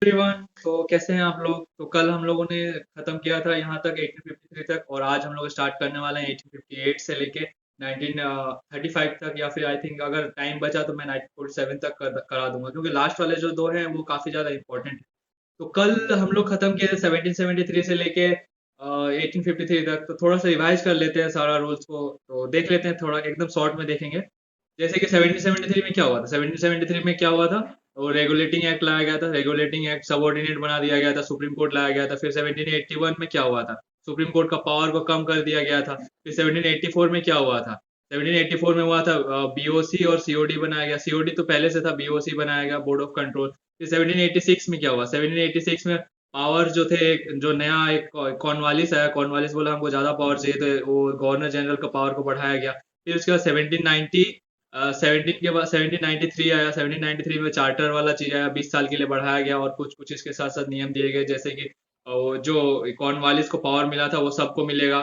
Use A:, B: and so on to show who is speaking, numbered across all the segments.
A: Everyone, तो कैसे हैं आप लोग। तो कल हम लोगों ने खत्म किया था यहाँ तक 1853 तक, और आज हम लोग स्टार्ट करने वाले हैं 1858 से लेके 1935 तक, या फिर आई थिंक अगर टाइम बचा तो मैं 1947 तक करा दूंगा, क्योंकि लास्ट वाले जो दो हैं वो काफी ज्यादा इंपॉर्टेंट है। तो कल हम लोग खत्म किए थे 1773 से लेके 1853 तक। तो थोड़ा सा रिवाइज कर लेते हैं सारा रूल्स को, तो देख लेते हैं, थोड़ा एकदम शॉर्ट में देखेंगे। जैसे कि 1773 में क्या हुआ था, 1773 में क्या हुआ था, वो रेगुलेटिंग एक्ट लाया गया था। रेगुलेटिंग एक्ट सबऑर्डिनेट बना दिया गया था, सुप्रीम कोर्ट लाया गया था। फिर 1781 में क्या हुआ था, सुप्रीम कोर्ट का पावर को कम कर दिया गया था। फिर 1784 में क्या हुआ था, 1784 में हुआ था बीओसी और सीओडी बनाया गया। सीओडी तो पहले से था, बीओसी बनाया गया, बोर्ड ऑफ कंट्रोल। फिर 1786 में क्या हुआ, 1786 में पावर जो थे, जो नया एक कॉर्नवालिस आया, कॉर्नवालिस बोला हमको ज्यादा पावर चाहिए, तो वो गवर्नर जनरल का पावर को बढ़ाया गया। फिर उसके बाद 1790 17 के बाद 1793 आया। 1793 में चार्टर वाला चीज आया, 20 साल के लिए बढ़ाया गया, और कुछ कुछ इसके साथ साथ नियम दिए गए, जैसे कि वो जो कॉर्नवालिस को पावर मिला था वो सबको मिलेगा।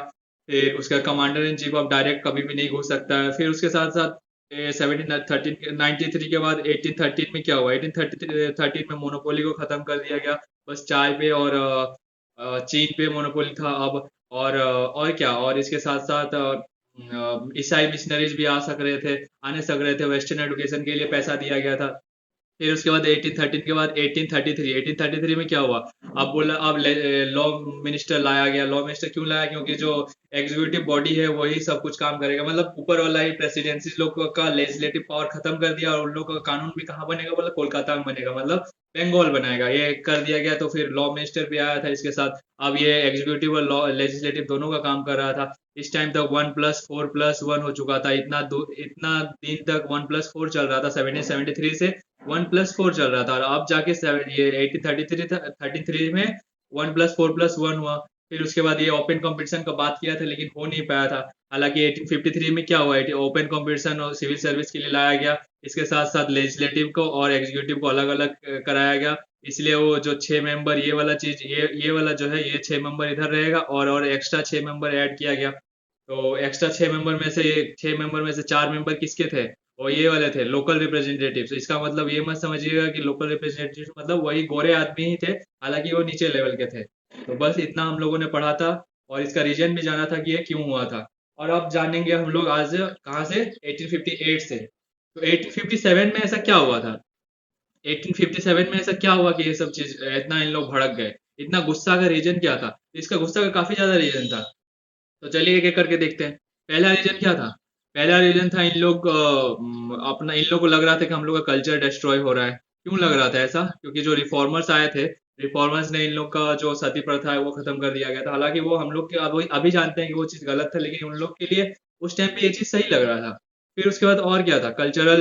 A: फिर उसका commander in chief of direct कभी भी नहीं घुस सकता है। फिर उसके साथ साथ 1793 के बाद 1813 में क्या हुआ, 1813 में मोनोपोली को खत्म कर दिया गया। बस चाय पे और चीन पे मोनोपोली था अब। और क्या, और इसके साथ साथ ईसाई मिशनरीज भी आ सक रहे थे, आने सक रहे थे, वेस्टर्न एजुकेशन के लिए पैसा दिया गया था। फिर उसके बाद 1813 के बाद 1833 में क्या हुआ, अब बोला अब लॉ मिनिस्टर लाया गया। लॉ मिनिस्टर क्यों लाया, क्योंकि जो एग्जीक्यूटिव बॉडी है वही सब कुछ काम करेगा, मतलब ऊपर वाला ही प्रेसिडेंसी लोग का लेजिस्लेटिव पावर खत्म कर दिया, और उन लोग का कानून भी कहाँ बनेगा, बोला कोलकाता में बनेगा, मतलब बंगाल बनाएगा, ये कर दिया गया। तो फिर लॉ मिनिस्टर भी आया था इसके साथ। अब ये एग्जीक्यूटिव और लॉ लेजिस्लेटिव दोनों का काम कर रहा था। इस टाइम तक 1+4+1 हो चुका था, इतना दिन तक 1+4 चल रहा था, 1773 से 1+4 चल रहा था। और अब जाके ये 1833 में 1+4+1 हुआ। फिर उसके बाद ये ओपन कंपटीशन का बात किया था, लेकिन हो नहीं पाया था। हालांकि 1853 में क्या हुआ, ओपन कंपटीशन और सिविल सर्विस के लिए लाया गया। इसके साथ साथ लेजिस्लेटिव को और एग्जीक्यूटिव को अलग अलग कराया गया। इसलिए वो जो 6 मेंबर, ये वाला चीज, ये वाला जो है, ये 6 मेंबर इधर रहेगा, और एक्स्ट्रा 6 मेंबर ऐड किया गया। तो एक्स्ट्रा 6 मेंबर में से 4 मेंबर किसके थे, वो ये वाले थे, लोकल रिप्रेजेंटेटिव्स। इसका मतलब ये मत समझिएगा कि लोकल रिप्रेजेंटेटिव मतलब वही गोरे आदमी ही थे, हालांकि वो नीचे लेवल के थे। तो बस इतना हम लोगों ने पढ़ा था, और इसका रीजन भी जाना था कि ये क्यों हुआ था। और अब जानेंगे हम लोग आज कहाँ से, 1858 से। तो 1857 में ऐसा क्या हुआ था, 1857 में ऐसा क्या हुआ कि ये सब चीज इतना इन लोग भड़क गए, इतना गुस्सा का रीजन क्या था। इसका गुस्सा का काफी ज्यादा रीजन था। तो चलिए एक एक करके देखते हैं। पहला रीजन क्या था, पहला रीजन था इन लोग अपना, इन लोग को लग रहा था कि हम लोग का कल्चर डिस्ट्रॉय हो रहा है। क्यों लग रहा था ऐसा, क्योंकि जो रिफॉर्मर्स आए थे, रिफॉर्मर्स ने इन लोग का जो सती प्रथा है वो खत्म कर दिया गया था। हालांकि वो हम लोग के अभी जानते हैं कि वो चीज गलत था, लेकिन उन लोग के लिए उस टाइम पे ये चीज सही लग रहा था। फिर उसके बाद और क्या था, कल्चरल,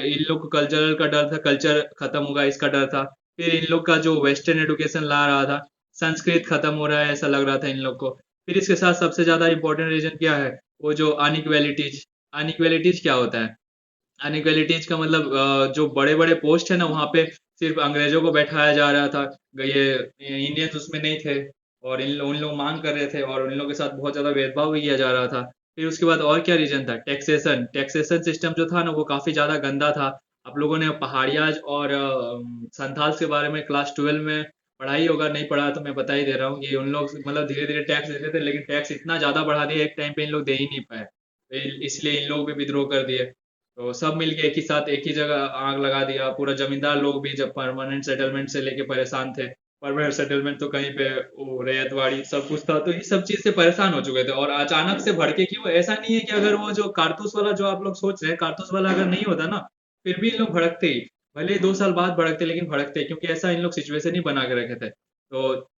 A: इन लोग को कल्चरल का डर था, कल्चर खत्म होगा इसका डर था। फिर इन लोग का जो वेस्टर्न एजुकेशन ला रहा था, संस्कृत खत्म हो रहा है ऐसा लग रहा था इन लोग को। फिर इसके साथ सबसे ज्यादा इंपॉर्टेंट रीजन क्या है, वो जो अनइक्वेलिटीज। अनइक्वेलिटीज क्या होता है, अनइक्वेलिटीज का मतलब जो बड़े बड़े पोस्ट है ना, वहाँ पे सिर्फ अंग्रेजों को बैठाया जा रहा था, ये इंडियंस उसमें नहीं थे। और उन लोग मांग कर रहे थे, और उन लोगों के साथ बहुत ज्यादा भेदभाव भी किया जा रहा था। फिर उसके बाद और क्या रीजन था, टैक्सेशन। टैक्सेशन सिस्टम जो था ना, वो काफी ज्यादा गंदा था। आप लोगों ने पहाड़ियाज और संथाल्स के बारे में क्लास 12 में पढ़ाई होगा, नहीं पढ़ा तो मैं बता ही दे रहा हूँ कि उन लोग मतलब धीरे धीरे टैक्स देते थे, लेकिन टैक्स इतना ज्यादा बढ़ा दिया एक टाइम पे इन लोग दे ही नहीं पाए, तो इसलिए इन लोग भी विद्रोह कर दिए। तो सब मिलके एक ही साथ एक ही जगह आग लगा दिया। पूरा जमींदार लोग भी जब परमानेंट सेटलमेंट से लेके परेशान थे, परमानेंट सेटलमेंट तो कहीं पे, वो रैयतवाड़ी सब कुछ था, तो इस सब चीज से परेशान हो चुके थे। और अचानक से भड़के क्यों, ऐसा नहीं है कि अगर वो जो कारतूस वाला जो आप लोग सोच रहे हैं, कारतूस वाला अगर नहीं होता ना, फिर भी इन लोग भड़कते ही, भले ही 2 साल बाद भड़कते, लेकिन भड़कते, क्योंकि ऐसा इन लोग सिचुएशन ही बना के रखे थे। तो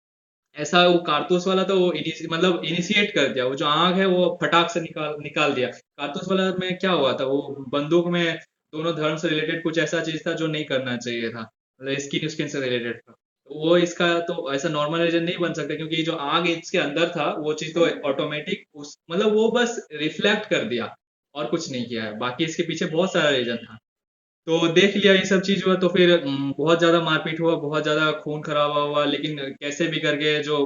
A: ऐसा वो कारतूस वाला तो वो मतलब इनिशिएट कर दिया, वो जो आग है वो फटाक से निकाल निकाल दिया। कारतूस वाला में क्या हुआ था, वो बंदूक में दोनों धर्म से रिलेटेड कुछ ऐसा चीज था जो नहीं करना चाहिए था, मतलब स्किन स्किन से रिलेटेड था। तो वो इसका तो ऐसा नॉर्मल रीजन नहीं बन सकता, क्योंकि जो आग इसके अंदर था वो चीज तो ऑटोमेटिक उस मतलब वो बस रिफ्लेक्ट कर दिया, और कुछ नहीं किया है। बाकी इसके पीछे बहुत सारा रीजन था। तो देख लिया ये सब चीज हुआ, तो फिर बहुत ज्यादा मारपीट हुआ, बहुत ज्यादा खून खराबा हुआ, लेकिन कैसे भी करके जो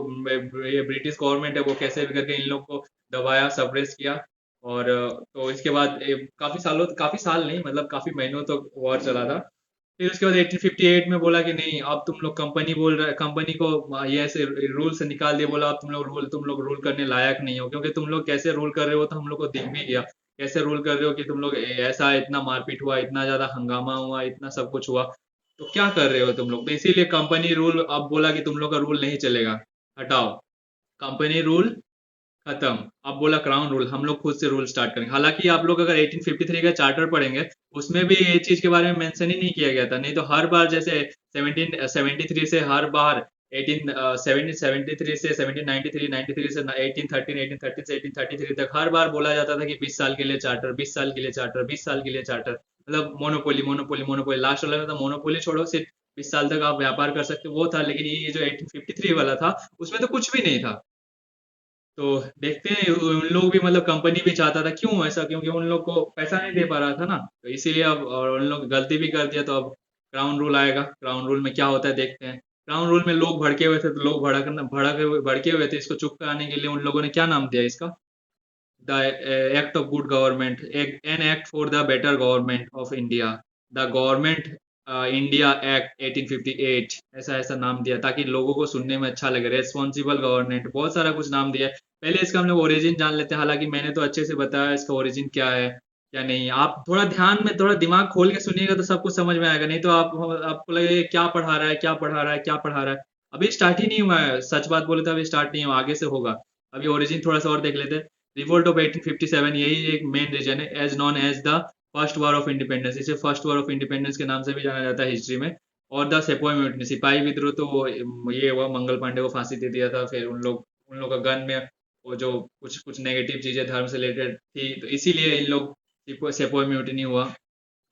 A: ये ब्रिटिश गवर्नमेंट है वो कैसे भी करके इन लोग को दबाया, सप्रेस किया। और तो इसके बाद काफी साल नहीं, मतलब काफी महीनों तक वॉर चला था। फिर उसके बाद 1858 में बोला कि नहीं, अब तुम लोग कंपनी बोल रहे, कंपनी को ये ऐसे रूल से निकाल दिया, बोला अब तुम लोग रूल करने लायक नहीं हो, क्योंकि तुम लोग कैसे रूल कर रहे हो तो हम लोग को दिख भी गया, कैसे रूल कर रहे हो कि तुम लोग ऐसा इतना मारपीट हुआ, इतना ज्यादा हंगामा हुआ, इतना सब कुछ हुआ, तो क्या कर रहे हो तुम लोग। तो इसीलिए कंपनी रूल अब बोला कि तुम लोग का रूल नहीं चलेगा, हटाओ कंपनी रूल, खत्म। अब बोला क्राउन रूल, हम लोग खुद से रूल स्टार्ट करेंगे। हालांकि आप लोग अगर 1853 का चार्टर पढ़ेंगे, उसमें भी ये चीज के बारे में मेंशन ही नहीं किया गया था। नहीं तो हर बार जैसे 1773 से हर बार 1773 से 1793, 93 से 1813, 1813 से 1833 तक हर बार बोला जाता था कि 20 साल के लिए चार्टर, 20 साल के लिए चार्टर, 20 साल के लिए चार्टर, मतलब मोनोपोली मोनोपोली मोनोपोली। लास्ट वाला था मोनोपोली छोड़ो, सिर्फ 20 साल तक आप व्यापार कर सकते हो, वो था। लेकिन ये जो 1853 वाला था, उसमें तो कुछ भी नहीं था। तो देखते हैं, उन लोग भी मतलब कंपनी भी चाहता था, क्यों ऐसा, क्योंकि उन लोग को पैसा नहीं दे पा रहा था ना, तो इसीलिए अब, और उन लोग गलती भी कर दिया, तो अब क्राउन रूल आएगा। क्राउन रूल में क्या होता है देखते हैं। क्राउन रूल में लोग भड़के हुए थे, तो लोग भड़के हुए थे, इसको चुप कराने के लिए उन लोगों ने क्या नाम दिया इसका, the act of good government, an act for the better government of India, the government India act 1858, ऐसा ऐसा नाम दिया ताकि लोगों को सुनने में अच्छा लगे। रेस्पॉन्सिबल गवर्नमेंट, बहुत सारा कुछ नाम दिया है। पहले इसका हम लोग ओरिजिन जान लेते हैं, हालांकि मैंने तो अच्छे से बताया इसका ओरिजिन क्या है क्या नहीं। आप थोड़ा ध्यान में, थोड़ा दिमाग खोल के सुनिएगा तो सब कुछ समझ में आएगा, नहीं तो आपको लगेगा क्या पढ़ा रहा है, क्या पढ़ा रहा है, क्या पढ़ा रहा है। अभी स्टार्ट ही नहीं हुआ है, सच बात बोले तो अभी स्टार्ट नहीं हुआ, आगे से होगा। अभी ओरिजिन थोड़ा सा और देख लेते हैं। रिवोल्ट ऑफ 1857, यही एक मेन रीजन है, as known as the first war of independence. इसे फर्स्ट वॉर ऑफ इंडिपेंडेंस के नाम से भी जाना जाता है हिस्ट्री में। और द सेपॉय म्यूटनी, सिपाही विद्रोह, तो ये हुआ, मंगल पांडे को फांसी दे दिया था। फिर उन लोग का गन में वो जो कुछ कुछ नेगेटिव चीजें धर्म से रिलेटेड थी, तो इसीलिए इन लोग सेपॉय म्यूटनी हुआ।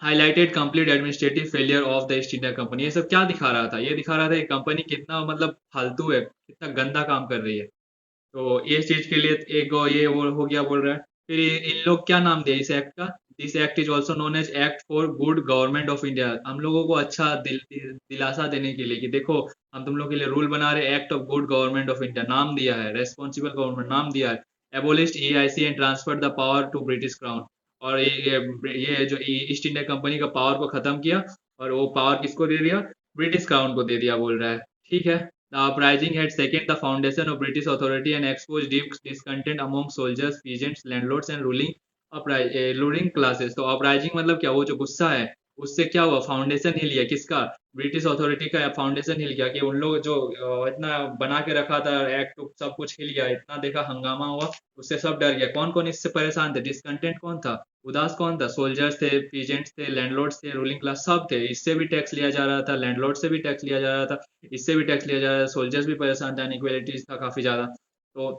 A: Highlighted complete administrative failure of the east India company. ये सब क्या दिखा रहा था, ये दिखा रहा था कि कंपनी कितना मतलब फालतू है, कितना गंदा काम कर रही है। तो ये चीज के लिए एक ये वो हो गया बोल रहा है। फिर इन लोग क्या नाम दिया इस एक्ट का, this act is also known as act for good government of India. हम लोगों को अच्छा दिलासा देने के लिए कि देखो, हम तुम लोग के लिए रूल बना रहे, act of good government of India नाम दिया है, रेस्पॉन्सिबल गवर्नमेंट नाम दिया है। Abolished EIC and transfer the power to British crown. और ये जो ईस्ट इंडिया कंपनी का पावर को खत्म किया, और वो पावर किसको दे दिया, ब्रिटिश क्राउन को दे दिया बोल रहा है। ठीक है। The uprising had shaken the foundation of British authority and exposed deep discontent among soldiers, peasants, landlords and ruling classes। तो uprising मतलब क्या, वो जो गुस्सा है, उससे क्या हुआ, फाउंडेशन हिल गया किसका, ब्रिटिश अथॉरिटी का फाउंडेशन हिल गया। कि उन लोग जो इतना बना के रखा था एक्ट, सब कुछ हिल गया, इतना देखा हंगामा हुआ, उससे सब डर गया। कौन कौन इससे परेशान थे, डिसकंटेंट कौन था, उदास कौन था, सोल्जर्स थे, पीजेंट्स थे, लैंडलॉर्ड्स थे, रूलिंग क्लास सब थे। इससे भी टैक्स लिया जा रहा था, लैंडलॉर्ड से भी टैक्स लिया जा रहा था, इससे भी टैक्स लिया जा रहा था, सोल्जर्स भी परेशान थे, इनइक्वालिटीज था काफी ज्यादा। तो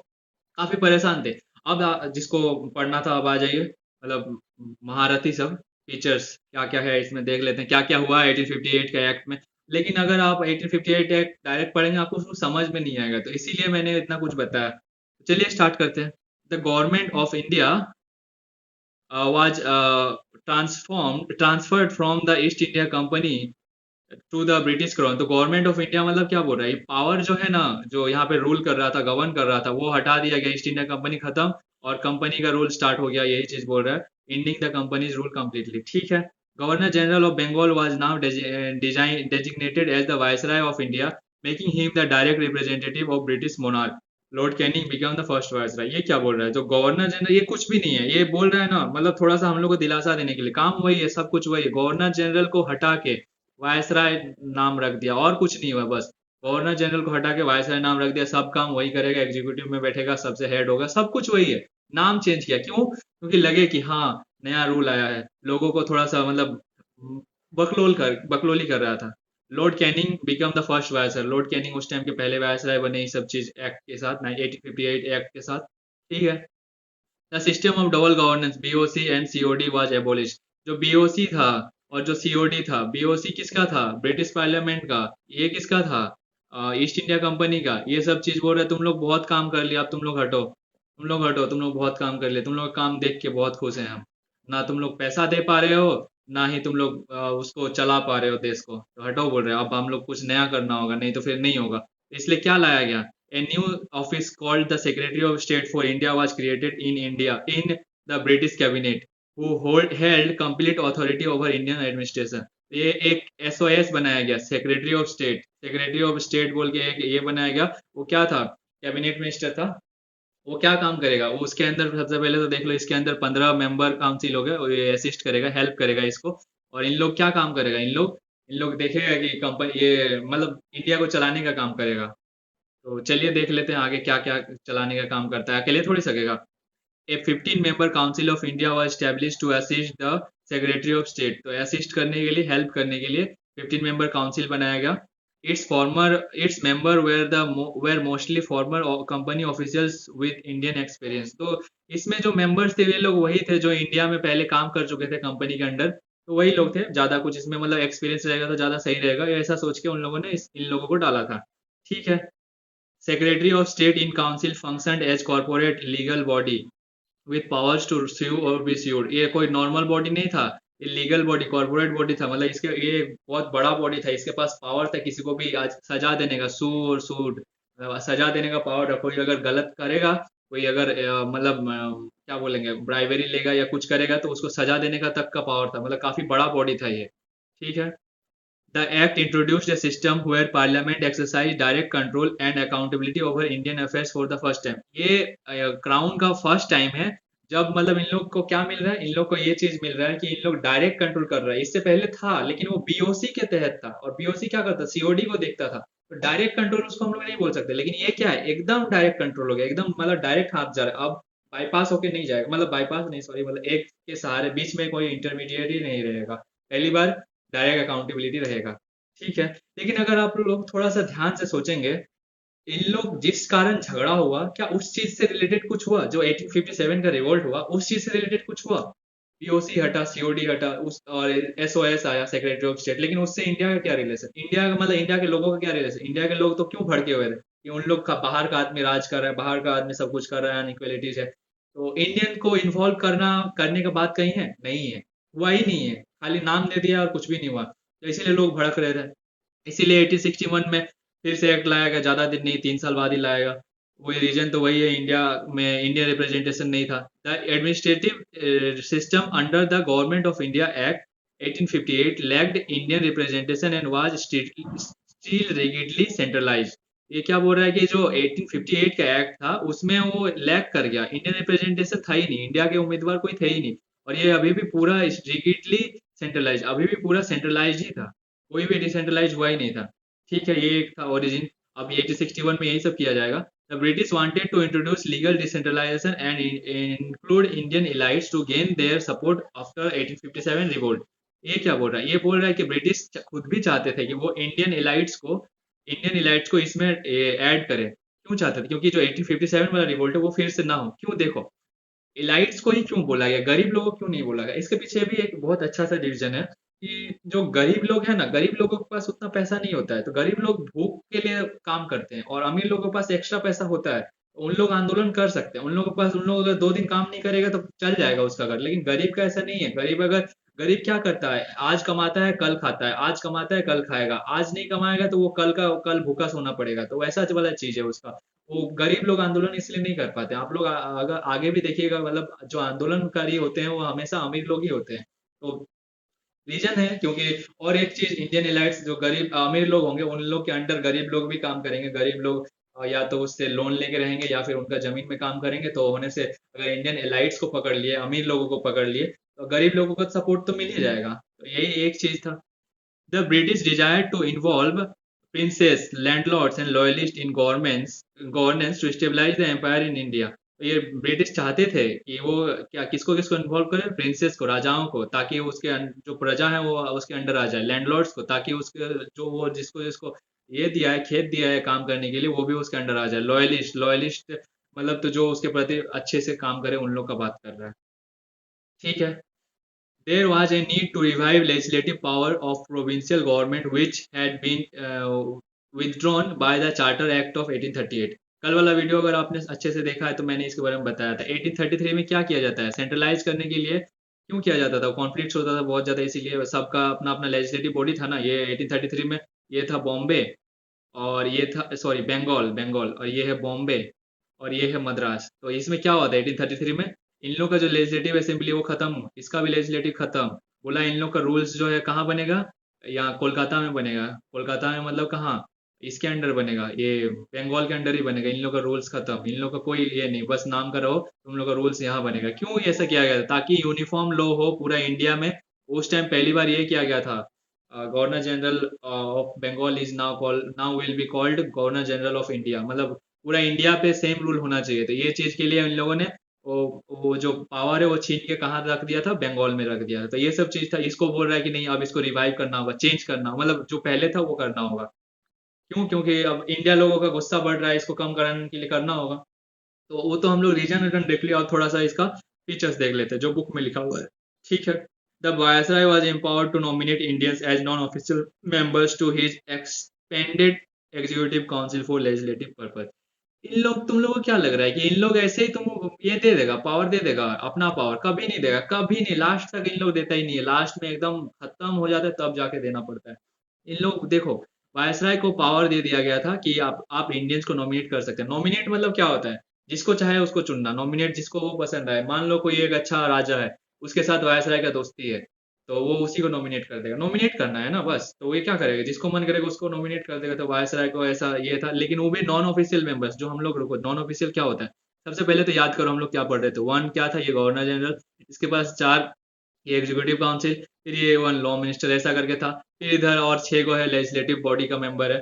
A: काफी परेशान थे। अब जिसको पढ़ना था अब आ जाइए, मतलब महारथी सब फीचर्स क्या क्या है इसमें देख लेते हैं, क्या क्या हुआ 1858 के एक्ट में। लेकिन अगर आप 1858 एक्ट डायरेक्ट पढ़ेंगे आपको उसको समझ में नहीं आएगा, तो इसीलिए मैंने इतना कुछ बताया। चलिए स्टार्ट करते हैं। The government of India was transferred from the East India Company to the British crown. तो गवर्नमेंट ऑफ इंडिया मतलब क्या बोल रहा है, पावर जो है ना, जो यहाँ पे रूल कर रहा था, गवर्न कर रहा था, वो हटा दिया गया, ईस्ट इंडिया कंपनी खत्म, और कंपनी का रूल स्टार्ट हो गया, यही चीज बोल रहा है, ending the companies rule completely. ठीक है। Governor general of Bengal was now designated as the viceroy of India, making him the direct representative of British monarch. Lord Canning become the first viceroy. ये क्या बोल रहा है, जो गवर्नर जनरल, ये कुछ भी नहीं है, ये बोल रहा है ना, मतलब थोड़ा सा हम लोग को दिलासा देने के लिए, काम वही है, सब कुछ वही है। गवर्नर जनरल को हटा के वायसराय नाम रख दिया, और कुछ नहीं हुआ, बस गवर्नर जनरल को हटा के वायसराय नाम रख दिया, सब काम वही करेगा, एग्जीक्यूटिव में बैठेगा, सबसे हेड होगा, सब कुछ वही है, नाम चेंज किया। क्यों, क्योंकि लगे कि हाँ नया रूल आया है, लोगों को थोड़ा सा मतलब बकलोली कर रहा था। Lord Canning become the first viceroy. Lord Canning उस टाइम के पहले वायसराय बने, ये सब चीज एक्ट के साथ, 1858 एक्ट के साथ। ठीक है। The system of double governance BOC and COD was abolish. जो बीओसी था और जो सीओडी था, बीओसी किसका था, ब्रिटिश पार्लियामेंट का, ये किसका था, ईस्ट इंडिया कंपनी का। ये सब चीज बोल रहे तुम लोग बहुत काम कर लिया, अब तुम लोग हटो, तुम लोग हटो, तुम लोग बहुत काम कर लिए, तुम लोग का काम देख के बहुत खुश हैं हम। ना तुम लोग पैसा दे पा रहे हो, ना ही तुम लोग उसको चला पा रहे हो देश को, तो हटो बोल रहे हो। अब हम लोग कुछ नया करना होगा, नहीं तो फिर नहीं होगा। इसलिए क्या लाया गया, a new office called the Secretary of State for India was created in India in the British cabinet, who held complete authority over Indian administration। ये एक SOS बनाया गया, secretary of state, secretary of state बोल के एक ये बनाया गया। वो क्या था, कैबिनेट मिनिस्टर था। वो क्या काम करेगा, वो उसके अंदर सबसे पहले तो देख लो, इसके अंदर 15 मेंबर काउंसिल हो गए और ये असिस्ट करेगा, हेल्प करेगा इसको। और इन लोग क्या काम करेगा, इन लोग देखेगा कि कंपनी ये मतलब इंडिया को चलाने का काम करेगा। तो चलिए देख लेते हैं आगे क्या क्या चलाने का काम करता है, अकेले थोड़ी सकेगा। A 15 member council of India was established to assist the Secretary of State। तो असिस्ट करने के लिए, हेल्प करने के लिए 15 member council बनाया गया। its member were mostly former company officials with Indian experience। तो इसमें जो members थे वे लोग वही थे जो इंडिया में पहले काम कर चुके थे कंपनी के अंडर। तो वही लोग थे, ज्यादा कुछ इसमें मतलब एक्सपीरियंस रहेगा तो ज्यादा सही रहेगा, ऐसा सोच के उन लोगों ने इन लोगों को डाला था। ठीक है। Secretary of state in council functioned as corporate legal body with powers to sue और बी स्यूड। ये कोई नॉर्मल बॉडी नहीं था, ये लीगल बॉडी, कॉर्पोरेट बॉडी था। मतलब इसके ये बहुत बड़ा बॉडी था, इसके पास पावर था किसी को भी आज सजा देने का, सू और सूड, सजा देने का पावर था। कोई अगर गलत करेगा, कोई अगर मतलब क्या बोलेंगे, ब्राइबरी लेगा या कुछ करेगा तो उसको सजा देने का तक का पावर था। मतलब काफी बड़ा बॉडी था ये। ठीक है। The act introduced a system where parliament exercised direct control and accountability over Indian affairs for the first time। ये क्राउन का फर्स्ट टाइम है जब मतलब इन लोग को क्या मिल रहा है, इन लोग को ये चीज मिल रहा है कि इन लोग डायरेक्ट कंट्रोल कर रहा है। इससे पहले था लेकिन वो बीओसी के तहत था, और बीओसी क्या करता, सीओडी को देखता था। तो डायरेक्ट कंट्रोल उसको हम लोग नहीं बोल सकते, लेकिन ये क्या है, एकदम डायरेक्ट कंट्रोल हो गया, एकदम मतलब डायरेक्ट हाथ जा रहा है। अब बाईपास होके नहीं जाएगा, मतलब बाईपास नहीं, सॉरी, मतलब एक के सहारे, बीच में कोई इंटरमीडिएट नहीं रहेगा। पहली बार डायरेक्ट अकाउंटेबिलिटी रहेगा। ठीक है। लेकिन अगर आप लोग थोड़ा सा ध्यान से सोचेंगे, इन लोग जिस कारण झगड़ा हुआ, क्या उस चीज से रिलेटेड कुछ हुआ, जो 1857 का रिवोल्ट हुआ उस चीज से रिलेटेड कुछ हुआ? पीओसी हटा, सीओडी हटा, उस और एसओएस आया, सेक्रेटरी ऑफ स्टेट, लेकिन उससे इंडिया का क्या रिलेशन, इंडिया का मतलब इंडिया के लोगों का क्या रिलेशन? इंडिया के लोग तो क्यों भड़के हुए थे कि उन लोग का बाहर का आदमी राज कर रहा है, बाहर का आदमी सब कुछ कर रहा है, अनइक्वलिटीज है। तो इंडियन को इन्वॉल्व करने का बात कहीं है नहीं है, हुआ ही नहीं है, खाली नाम दे दिया और कुछ भी नहीं हुआ। तो इसीलिए लोग भड़क रहे थे। इसीलिए 1861 में फिर से एक्ट लाया गया, ज्यादा दिन नहीं, 3 साल बाद ही लाएगा। वही रीजन तो वही है, इंडिया में इंडियन रिप्रेजेंटेशन नहीं था। The administrative system under the government of India act 1858 lacked Indian representation and was still rigidly centralised. ये क्या बोल रहा है कि जो 1858 का एक्ट था उसमें वो लैक कर गया, इंडियन रिप्रेजेंटेशन था ही नहीं, इंडिया के उम्मीदवार कोई थे ही नहीं। और ये अभी भी पूरा रिगिडली सेंट्रलाइज, अभी भी पूरा सेंट्रलाइज ही था, कोई भी डिसेंट्रलाइज हुआ ही नहीं था। ठीक है, ये एक था ओरिजिन। अब 1861 में यही सब किया जाएगा। The British wanted to introduce legal decentralization and include Indian elites to gain their support after 1857 revolt. ये क्या बोल रहा है, ये बोल रहा है कि ब्रिटिश खुद भी चाहते थे कि वो इंडियन इलाइट्स को इसमें ऐड करे। क्यों चाहते थे? क्योंकि जो 1857 वाला रिवोल्ट है वो फिर से ना हो। क्यों? देखो, इलाइट्स को ही क्यों बोला गया, गरीब लोगों को क्यों नहीं बोला गया? इसके पीछे भी एक बहुत अच्छा सा डिवीजन है कि जो गरीब लोग हैं ना, गरीब लोगों के पास उतना पैसा नहीं होता है, तो गरीब लोग भूख के लिए काम करते हैं, और अमीर लोगों के पास एक्स्ट्रा पैसा होता है, तो उन लोग आंदोलन कर सकते हैं। उन लोगों के पास, उन लोग अगर 2 दिन काम नहीं करेगा तो चल जाएगा उसका घर। लेकिन गरीब का ऐसा नहीं है। गरीब क्या करता है, आज कमाता है कल खाता है, आज कमाता है कल खाएगा, आज नहीं कमाएगा तो वो कल भूखा सोना पड़ेगा। तो वैसा वाला चीज है उसका। वो गरीब लोग आंदोलन इसलिए नहीं कर पाते। आप लोग अगर आगे भी देखिएगा, मतलब जो आंदोलनकारी होते हैं वो हमेशा अमीर लोग ही होते हैं। तो रीजन है क्योंकि, और एक चीज, इंडियन एलाइट्स जो गरीब अमीर लोग होंगे उन लोग के अंडर गरीब लोग भी काम करेंगे। गरीब लोग या तो उससे लोन लेके रहेंगे या फिर उनका जमीन में काम करेंगे। तो होने से अगर इंडियन एलाइट्स को पकड़ लिए, अमीर लोगों को पकड़ लिए, तो गरीब लोगों का सपोर्ट तो मिल ही जाएगा। तो यही एक चीज था। The British desired to involve princes, landlords and loyalists in governance to stabilize the empire in India। तो ये ब्रिटिश चाहते थे कि वो क्या, किसको किसको इन्वॉल्व करें, प्रिंसेस को, राजाओं को, ताकि उसके जो प्रजा है वो उसके अंडर आ जाए, लैंडलॉर्ड्स को, ताकि उसके जो वो जिसको जिसको ये दिया है, खेत दिया है काम करने के लिए, वो भी उसके अंडर आ जाए। लॉयलिस्ट मतलब तो जो उसके प्रति अच्छे से काम करे उन लोग का बात कर रहा है। ठीक है। There was a need to revive legislative power of provincial government which had been withdrawn by the Charter Act of 1838। कल वाला वीडियो अगर आपने अच्छे से देखा है तो मैंने इसके बारे में बताया था। 1833 में क्या किया जाता है, सेंट्रलाइज करने के लिए क्यों किया जाता था, कॉन्फ्लिक्ट होता था बहुत ज्यादा, इसीलिए सबका अपना अपना लेजिस्लेटिव बॉडी था ना। ये 1833 में ये था बॉम्बे, और ये था, सॉरी, बंगाल, और ये है बॉम्बे, और ये है मद्रास। तो इसमें क्या हुआ था 1833 में, इन लोग का जो लेजिस्लेटिव असेंबली वो खत्म, इसका भी लेजिस्लेटिव खत्म। बोला इन लोग का रूल्स जो है कहाँ बनेगा, यहाँ कोलकाता में बनेगा। कोलकाता में मतलब कहाँ, इसके अंडर बनेगा, ये बंगाल के अंडर ही बनेगा। इन लोग का रूल्स खत्म, इन लोग का कोई ये नहीं, बस नाम का रहो, तुम लोग का रूल्स यहाँ बनेगा। क्यों ऐसा किया गया था? ताकि यूनिफॉर्म लॉ हो पूरा इंडिया में। उस टाइम पहली बार ये किया गया था। Governor general of Bengal is now will be called governor general of India, मतलब पूरा इंडिया पे सेम रूल होना चाहिए। तो ये चीज के लिए इन लोगों ने वो जो पावर है वो छीन के कहाँ रख दिया था, बंगाल में रख दिया था। तो ये सब चीज था। इसको बोल रहा है कि नहीं, अब इसको रिवाइव करना होगा, चेंज करना होगा, मतलब जो पहले था वो करना होगा। क्यों? क्योंकि अब इंडिया लोगों का गुस्सा बढ़ रहा है, इसको कम कराने के लिए करना होगा। तो वो तो हम लोग रीजन रिटर्न देख लिया, और थोड़ा सा इसका फीचर्स देख लेते हैं जो बुक में लिखा हुआ है। ठीक है। The viceroy was empowered to nominate Indians as non official members to his expanded executive council for legislative purpose. इन लोग, तुम लोगों को क्या लग रहा है कि इन लोग ऐसे ही तुम ये दे देगा, पावर दे देगा? अपना पावर कभी नहीं देगा, कभी नहीं। लास्ट तक इन लोग देता ही नहीं है, लास्ट में एकदम खत्म हो जाता है तब जाके देना पड़ता है। इन लोग देखो, वायसराय को पावर दे दिया गया था कि आप इंडियंस को नॉमिनेट कर सकते हैं। नॉमिनेट मतलब क्या होता है? जिसको चाहे उसको चुनना। नॉमिनेट जिसको वो पसंद आए। मान लो कोई एक अच्छा राजा है, उसके साथ वायसराय का दोस्ती है, तो वो उसी को नॉमिनेट कर देगा। नॉमिनेट करना है ना बस, तो ये क्या करेगा, जिसको मन करेगा उसको नॉमिनेट कर देगा। तो वायसराय को ऐसा ये था, लेकिन वो भी नॉन ऑफिशियल मेंबर्स। जो हम लोग, रुको, नॉन ऑफिशियल क्या होता है? सबसे पहले तो याद करो हम लोग क्या पढ़ रहे थे। वन क्या था, ये गवर्नर जनरल, इसके पास चार, ये एग्जीक्यूटिव काउंसिल, फिर ये वन लॉ मिनिस्टर, ऐसा करके था। फिर इधर और छह को है लेजिस्लेटिव बॉडी का मेंबर है।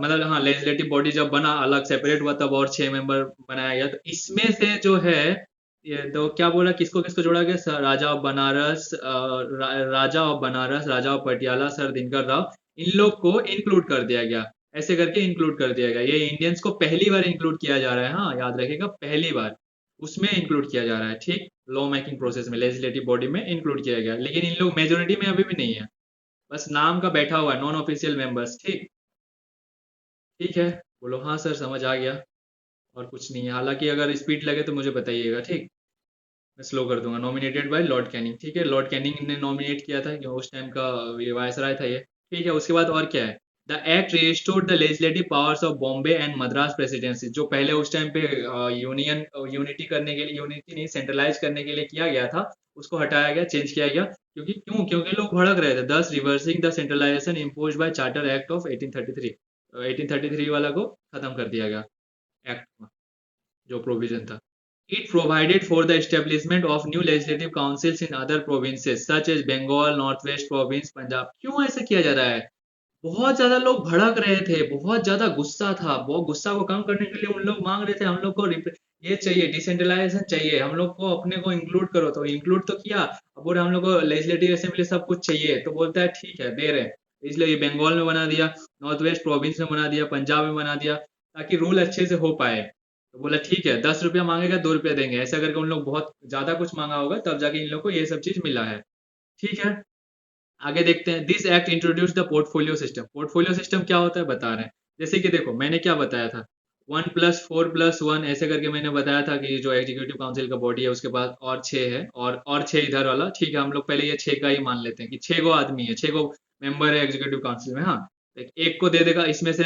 A: मतलब हाँ, लेजिस्लेटिव बॉडी जब बना अलग सेपरेट हुआ तब और छह मेंबर बनाया गया। तो इसमें से जो है, ये तो क्या बोला, किसको किसको जोड़ा गया? Raja of Banaras, Raja of Banaras, Raja of Patiala, sir Dinkar Rao, इन लोग को इंक्लूड कर दिया गया। ऐसे करके इंक्लूड कर दिया गया। ये इंडियंस को पहली बार इंक्लूड किया जा रहा है, हाँ याद रखिएगा, पहली बार उसमें इंक्लूड किया जा रहा है। ठीक, लॉ मेकिंग प्रोसेस में, लेजिस्लेटिव बॉडी में इंक्लूड किया गया। लेकिन इन लोग मेजोरिटी में अभी भी नहीं है, बस नाम का बैठा हुआ है, नॉन ऑफिशियल मेंबर्स। ठीक, ठीक है। बोलो हाँ सर, समझ आ गया। और कुछ नहीं है, हालांकि अगर स्पीड लगे तो मुझे बताइएगा। ठीक, मैं स्लो कर दूंगा। Nominated by Lord Canning. ठीक है, लॉर्ड कैनिंग ने नॉमिनेट किया था, क्योंकि उस टाइम का ये वायसराय था ये। ठीक है, उसके बाद और क्या है? The act restored the legislative powers of Bombay and Madras presidency. जो पहले उस टाइम पे यूनियन यूनिटी करने के लिए, यूनिटी नहीं, सेंट्रलाइज करने के लिए किया गया था, उसको हटाया गया, चेंज किया गया। क्योंकि लोग भड़क रहे थे। Thus reversing the centralization impose by charter act of 1833। 1833 वाला को खत्म कर दिया गया एक्ट में, जो प्रोविजन था। It provided for the establishment of new legislative councils in other provinces such as Bengal, Northwest Province, Punjab. क्यों ऐसा किया जा रहा है? बहुत ज्यादा लोग भड़क रहे थे, बहुत ज्यादा गुस्सा था। बहुत गुस्सा को कम करने के लिए उन लोग मांग रहे थे, हम लोग को ये चाहिए, डिसेंट्रलाइजेशन चाहिए, हम लोग को अपने को इंक्लूड करो। तो इंक्लूड तो किया, अब बोल रहे हम लोग को लेजिस्लेटिव असेंबली सब कुछ चाहिए। तो बोलता है ठीक है, दे रहे हैं। इसलिए ये बंगाल में बना दिया, नॉर्थ वेस्ट प्रोविंस में बना दिया, पंजाब में बना दिया, ताकि रूल अच्छे से हो पाए। तो बोला ठीक है, 10 रुपया मांगेगा, 2 रुपया देंगे। ऐसा करके उन लोग बहुत ज्यादा कुछ मांगा होगा, तब जाके इन लोग को ये सब चीज मिला है। ठीक है, आगे देखते हैं। This act introduce the portfolio system. Portfolio system क्या होता है बता रहे हैं। जैसे कि देखो, मैंने क्या बताया था, 1+4+1 ऐसे करके मैंने बताया था कि जो एग्जीक्यूटिव काउंसिल का बॉडी है उसके पास और छह है, और छह इधर वाला। ठीक है, हम लोग पहले ये छह का ही मान लेते हैं कि छह गो आदमी है, छह गो मेंबर है एग्जीक्यूटिव काउंसिल में। हाँ, एक को दे देगा इसमें से,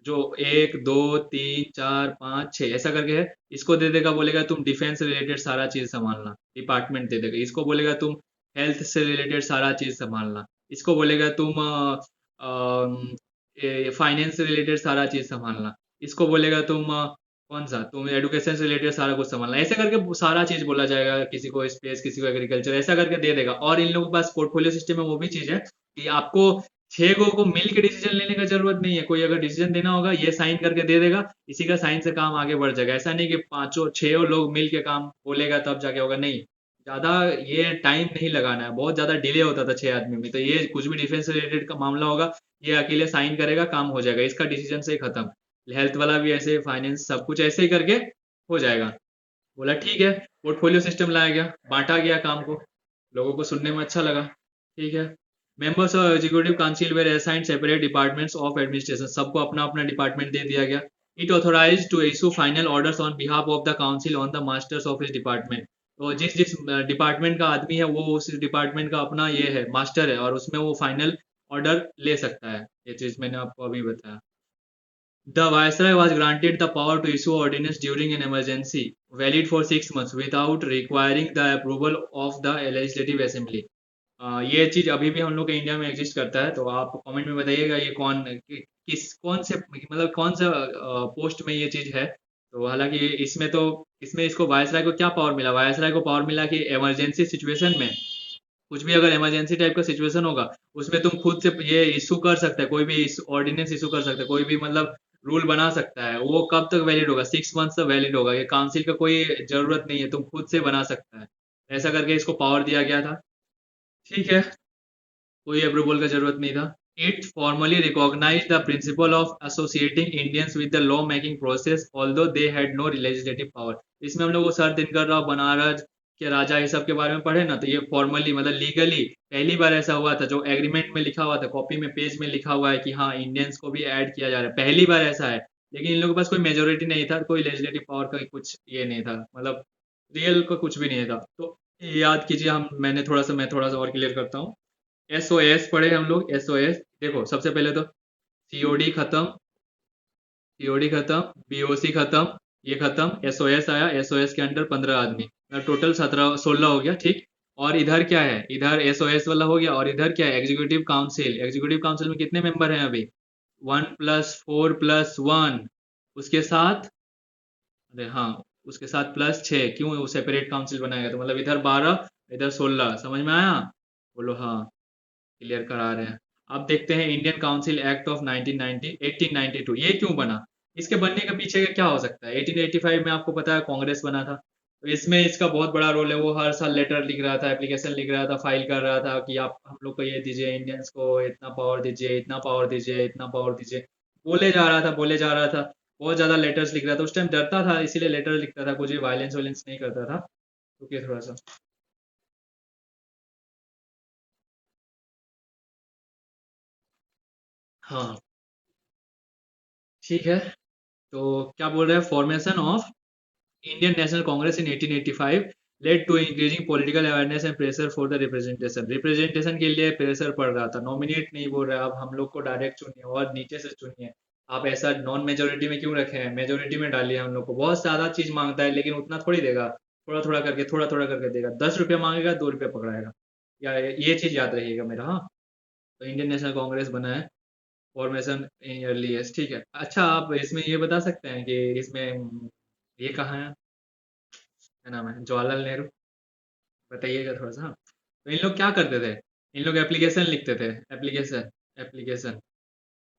A: जो एक दो तीन चार पाँच छह ऐसा करके है, इसको दे देगा, बोलेगा तुम डिफेंस रिलेटेड सारा चीज संभालना, डिपार्टमेंट दे देगा। इसको बोलेगा तुम हेल्थ से रिलेटेड सारा चीज संभालना। इसको बोलेगा तुम फाइनेंस से रिलेटेड सारा चीज संभालना। इसको बोलेगा तुम कौन सा, तुम एडुकेशन से रिलेटेड सारा कुछ संभालना। ऐसे करके सारा चीज बोला जाएगा, किसी को स्पेस, किसी को एग्रीकल्चर, ऐसा करके दे देगा। और इन लोगों के पास पोर्टफोलियो सिस्टम में वो भी चीज है कि आपको छह को मिल के डिसीजन लेने का जरूरत नहीं है। कोई अगर डिसीजन देना होगा, ये साइन करके दे देगा, इसी का साइन से काम आगे बढ़ जाएगा। ऐसा नहीं कि पांचों छह लोग मिल के काम बोलेगा तब जाके होगा, नहीं। ज्यादा ये टाइम नहीं लगाना है, बहुत ज्यादा डिले होता था छह आदमी में। तो ये कुछ भी डिफेंस रिलेटेड का मामला होगा, ये अकेले साइन करेगा, काम हो जाएगा, इसका डिसीजन से ही खत्म। हेल्थ वाला भी ऐसे, फाइनेंस सब कुछ ऐसे ही करके हो जाएगा। बोला ठीक है, पोर्टफोलियो सिस्टम लाया गया, बांटा गया काम को, लोगों को सुनने में अच्छा लगा। ठीक है, members of executive council were assigned separate departments of administration. सबको अपना अपना डिपार्टमेंट दे दिया गया। It authorize to issue final orders on behalf of the council on the masters of his department. तो जिस जिस डिपार्टमेंट का आदमी है, वो उस डिपार्टमेंट का अपना ये है, मास्टर है, और उसमें वो फाइनल ऑर्डर ले सकता है। ये चीज मैंने आपको अभी बताया। The Viceroy was granted the power to issue ordinance during an emergency, valid for 6 months, without requiring the approval of the Legislative Assembly. ये चीज अभी भी हम लोग के इंडिया में एग्जिस्ट करता है, तो आप कमेंट में बताइएगा ये कौन से मतलब कौन सा पोस्ट में ये चीज है। तो हालांकि इसमें इसको वायसराय को क्या पावर मिला, वायसराय को पावर मिला कि इमरजेंसी सिचुएशन में कुछ भी अगर इमरजेंसी टाइप का सिचुएशन होगा उसमें तुम खुद से ये इशू कर सकते हैं, कोई भी ऑर्डिनेंस इशू कर सकते हैं, कोई भी मतलब रूल बना सकता है। वो कब तक वैलिड होगा, 6 मंथ तक वैलिड होगा, ये काउंसिल का कोई जरूरत नहीं है, तुम खुद से बना सकता है। ऐसा करके इसको पावर दिया गया था। ठीक है, कोई अप्रूवल का जरूरत नहीं था। It formally recognize the principle of associating Indians with the law making process although they had no legislative power. इसमें हम लोग को सर दिनकर राव बनारस के राजा ये सब के बारे में पढ़े ना, तो ये फॉर्मली मतलब लीगली पहली बार ऐसा हुआ था, जो एग्रीमेंट में लिखा हुआ था, कॉपी में पेज में लिखा हुआ है कि हाँ इंडियंस को भी ऐड किया जा रहा है, पहली बार ऐसा है। लेकिन इन लोगों के पास कोई मेजोरिटी नहीं था, कोई लेजिस्लेटिव पावर का कुछ ये नहीं था, मतलब रियल का कुछ भी नहीं था। तो ये याद कीजिए। मैं थोड़ा सा और क्लियर करता हूँ। एसओएस पढ़े हम लोग, एसओएस देखो सबसे पहले तो सीओडी खत्म, सीओडी खत्म, बीओसी खत्म, ये खत्म, एसओएस आया, एसओएस के अंडर 15 आदमी, टोटल 17 16 हो गया। ठीक। और इधर क्या है, इधर एसओएस वाला हो गया, और इधर क्या है, एग्जीक्यूटिव काउंसिल। एग्जीक्यूटिव काउंसिल में कितने मेंबर हैं अभी, 1+4+1, उसके साथ, अरे हाँ, उसके साथ +6, क्यों वो सेपरेट काउंसिल बनाएगा, तो मतलब इधर 12 इधर 16, समझ में आया। बोलो हाँ, क्लियर करा रहे हैं। अब देखते हैं इंडियन काउंसिल एक्ट ऑफ 1990 1892 ये क्यों बना। इसके बनने के पीछे का क्या हो सकता है। 1885 में आपको पता है कांग्रेस बना था, तो इसमें इसका बहुत बड़ा रोल है। वो हर साल लेटर लिख रहा था, एप्लीकेशन लिख रहा था, फाइल कर रहा था कि आप हम लोग को ये दीजिए, इंडियंस को इतना पावर दीजिए, इतना पावर दीजिए, इतना पावर दीजिए। बोले जा रहा था, बोले जा रहा था, बहुत ज्यादा लेटर्स लिख रहा था। उस टाइम डरता था इसीलिए लेटर लिखता था, कुछ भी वायलेंस वायलेंस नहीं करता था। रुकिए थोड़ा सा। हाँ, ठीक है। तो क्या बोल रहे हैं, formation of Indian National Congress in 1885 led to increasing political awareness and pressure for the representation. Representation के लिए प्रेशर पड़ रहा था, नॉमिनेट नहीं बोल रहे आप हम लोग को डायरेक्ट चुनिए और नीचे से चुनिए। आप ऐसा नॉन मेजोरिटी में क्यों रखे हैं, मेजोरिटी में डालिए। हम लोग को बहुत ज्यादा चीज मांगता है, लेकिन उतना थोड़ी देगा, थोड़ा थोड़ा करके देगा। 10 रुपया मांगेगा, 2 रुपया पकड़ाएगा। या ये चीज याद रखिएगा मेरा। हाँ, तो इंडियन नेशनल कांग्रेस बना है, फॉर्मेशन इन ईयरली यस। ठीक है, अच्छा आप इसमें ये बता सकते हैं कि इसमें ये कहाँ है, क्या नाम है, जवाहरलाल नेहरू, बताइएगा थोड़ा सा। हाँ। तो इन लोग क्या करते थे, इन लोग एप्लीकेशन लिखते थे, एप्लीकेशन, एप्लीकेशन।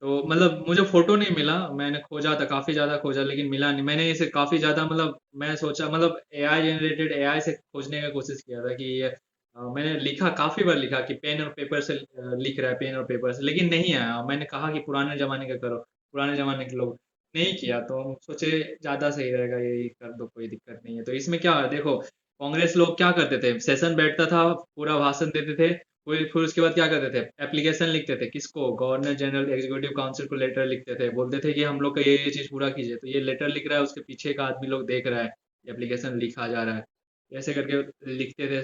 A: तो मतलब मुझे फोटो नहीं मिला, मैंने खोजा था, काफी ज्यादा खोजा, लेकिन मिला नहीं। मैंने इसे काफी ज्यादा मतलब मैं सोचा मतलब एआई जनरेटेड, एआई से खोजने का कोशिश किया था कि ये मैंने लिखा, काफी बार लिखा कि पेन और पेपर से लिख रहा है, पेन और पेपर से, लेकिन नहीं आया। मैंने कहा कि पुराने जमाने का करो, पुराने जमाने के लोग नहीं किया, तो हम सोचे ज्यादा सही रहेगा, यही कर दो, कोई दिक्कत नहीं है। तो इसमें क्या है देखो, कांग्रेस लोग क्या करते थे, सेशन बैठता था, पूरा भाषण देते थे, फिर उसके बाद क्या करते थे, एप्लीकेशन लिखते थे, किसको, गवर्नर जनरल एग्जीक्यूटिव काउंसिल को लेटर लिखते थे, बोलते थे कि हम लोग का ये चीज पूरा कीजिए। तो ये लेटर लिख रहा है, उसके पीछे का आदमी लोग देख रहा है, एप्लीकेशन लिखा जा रहा है। ऐसे करके लिखते थे,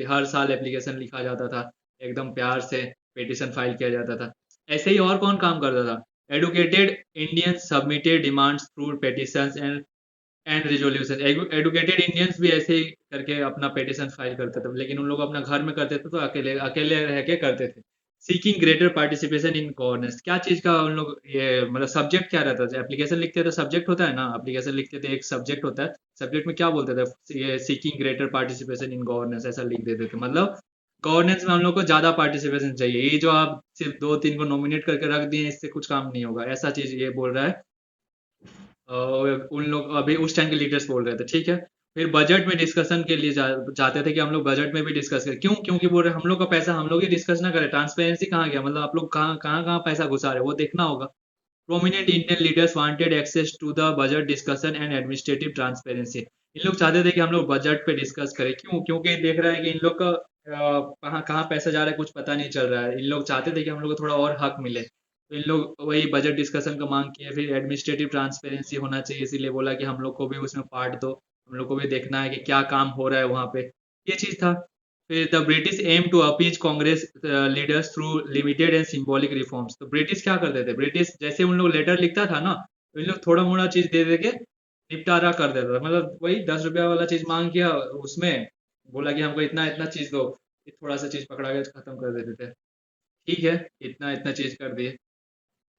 A: हर साल एप्लीकेशन लिखा जाता था, एकदम प्यार से पिटिशन फाइल किया जाता था। ऐसे ही और कौन काम करता था, educated Indian submitted demands through petitions and resolution. Educated Indians भी ऐसे ही करके अपना पिटीशन फाइल करते थे, लेकिन उन लोग अपना घर में करते थे, तो अकेले अकेले रह के करते थे। Seeking greater participation in governance, क्या चीज का उन लोग ये मतलब सब्जेक्ट क्या रहता था, एप्लीकेशन लिखते थे, सब्जेक्ट होता है ना, एप्लीकेशन लिखते थे, एक सब्जेक्ट होता है, सब्जेक्ट में क्या बोलते थे, ये seeking greater participation in governance ऐसा लिख देते थे। मतलब गवर्नेंस में हम लोग को ज्यादा पार्टिसिपेशन चाहिए, ये जो आप सिर्फ 2 3 को नॉमिनेट करके रख दिए इससे कुछ काम नहीं होगा, ऐसा चीज ये बोल रहा है। उन लोग अभी उस टाइम के लीडर्स बोल रहे थे। ठीक है, फिर बजट में डिस्कशन के लिए चाहते थे कि हम लोग बजट में भी डिस्कस करें। क्यों, क्योंकि बोल रहे हम लोग का पैसा हम लोग ही डिस्कस ना करें, ट्रांसपेरेंसी कहाँ गया, मतलब आप लोग कहाँ पैसा घुसा रहे हो वो देखना होगा। Prominent Indian leaders wanted access to the budget discussion and administrative transparency. इन लोग चाहते थे कि हम लोग बजट पे डिस्कस करें। क्यों, क्योंकि देख रहा है कि इन लोग का कहाँ कहाँ पैसा जा रहा है कुछ पता नहीं चल रहा है। इन लोग चाहते थे कि हम लोग को थोड़ा और हक मिले, तो इन लोग वही बजट डिस्कशन का मांग किए। फिर एडमिनिस्ट्रेटिव ट्रांसपेरेंसी होना चाहिए, इसीलिए बोला कि हम लोग को भी उसमें पार्ट दो, हम लोग को भी देखना है कि क्या काम हो रहा है वहाँ पे, ये चीज था। फिर the British aim to appease Congress leaders through limited and symbolic reforms. तो ब्रिटिश क्या करते थे, ब्रिटिश जैसे उन लोग लेटर लिखता था ना, तो इन लोग थोड़ा मोड़ा चीज दे दे के निपटारा कर देता था। मतलब वही 10 रुपया वाला चीज मांग किया, उसमें बोला कि हमको इतना इतना चीज दो, कि थोड़ा सा चीज पकड़ा गया खत्म कर देते थे। ठीक है, इतना इतना चीज कर दिए।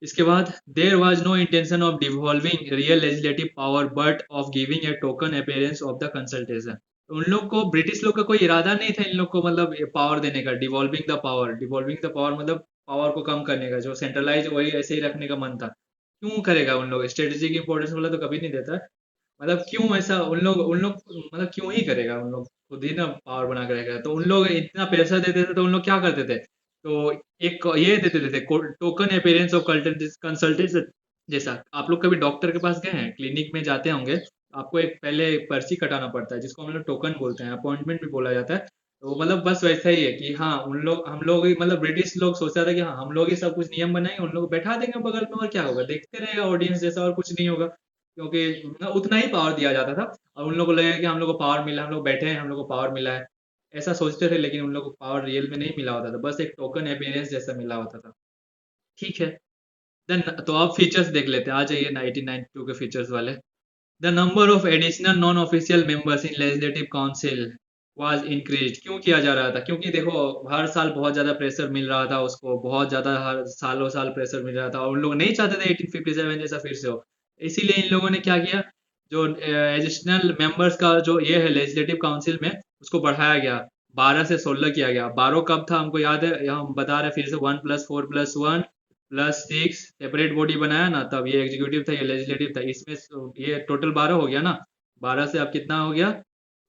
A: इसके बाद there was no intention of devolving real legislative power but of giving a token appearance of the consultation. उन लोग को, ब्रिटिश लोग का कोई इरादा नहीं था इन लोग को मतलब पावर देने का, डिवॉल्विंग द पावर मतलब पावर को कम करने का, जो सेंट्रलाइज वही ऐसे ही रखने का मन था। क्यों करेगा उन लोग, स्ट्रेटेजिक इंपॉर्टेंस वाला तो कभी नहीं देता, मतलब क्यों ऐसा उन लोग मतलब क्यों ही करेगा, उन लोग खुद ही ना पावर बना के रखेगा। तो उन लोग इतना पैसा देते थे तो उन लोग क्या करते थे, तो एक ये देते थे टोकन अपेयरेंस ऑफ कंसल्टेशन। जैसा आप लोग कभी डॉक्टर के पास गए हैं, क्लिनिक में जाते होंगे, तो आपको एक पहले पर्ची कटाना पड़ता है जिसको हम लोग टोकन बोलते हैं, अपॉइंटमेंट भी बोला जाता है। तो मतलब बस वैसा ही है कि हाँ उन लोग हम लोग ही मतलब ब्रिटिश लोग सोचता था कि हाँ हम लोग ही सब कुछ नियम बनाएंगे, उन लोग को बैठा देंगे बगल में और क्या होगा, देखते रहेगा ऑडियंस जैसा और कुछ नहीं होगा, क्योंकि उतना ही पावर दिया जाता था। और उन लोगों को लगेगा कि हम लोग को पावर मिला, हम लोग बैठे हैं, हम लोग को पावर मिला है, ऐसा सोचते थे। लेकिन उन लोग को पावर रियल में नहीं मिला होता था, बस एक टोकन एपियरेंस जैसा मिला होता था। ठीक है, देन तो अब फीचर्स देख लेते हैं, आ जाइए 1992 के फीचर्स वाले। The number of additional non official members in legislative council was increase. क्यों किया जा रहा था, क्योंकि देखो हर साल बहुत ज्यादा प्रेशर मिल रहा था उसको, बहुत ज्यादा हर सालों साल प्रेशर मिल रहा था, और उन लोग नहीं चाहते थे 1857 जैसा फिर से हो। इसीलिए इन लोगों ने क्या किया, जो एडिशनल मेंबर्स का जो ये है लेजिस्लेटिव काउंसिल में, उसको बढ़ाया गया, 12 से 16 किया गया। 12 कब था हमको याद है, यहाँ हम बता रहे फिर से, 1+4+1+6 सेपरेट बॉडी बनाया ना, तब ये एग्जीक्यूटिव था, ये लेजिस्लेटिव था, इसमें ये टोटल 12 हो गया ना, 12 से अब कितना हो गया,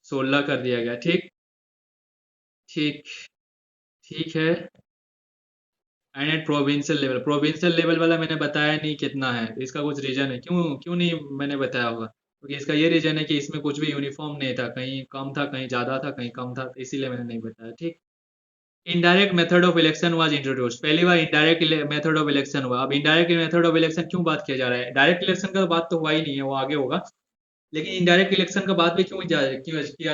A: 16 कर दिया गया। ठीक, ठीक, ठीक है। एंड एट प्रोविंशियल लेवल वाला मैंने बताया नहीं कितना है, इसका कुछ रीजन है, क्यों क्यों नहीं मैंने बताया होगा, क्योंकि इसका ये रीजन है कि इसमें कुछ भी यूनिफॉर्म नहीं था, कहीं कम था, कहीं ज्यादा था, कहीं कम था, इसीलिए मैंने नहीं बताया। ठीक। Indirect method of election was introduce, पहली बार इनडायरेक्ट मेथड ऑफ इलेक्शन हुआ। अब इनडायरेक्ट मेथड ऑफ इलेक्शन क्यों बात किया जा रहा है, डायरेक्ट इलेक्शन का बात तो हुआ ही नहीं है, वो आगे होगा। लेकिन इनडायरेक्ट इलेक्शन का बात भी क्यों किया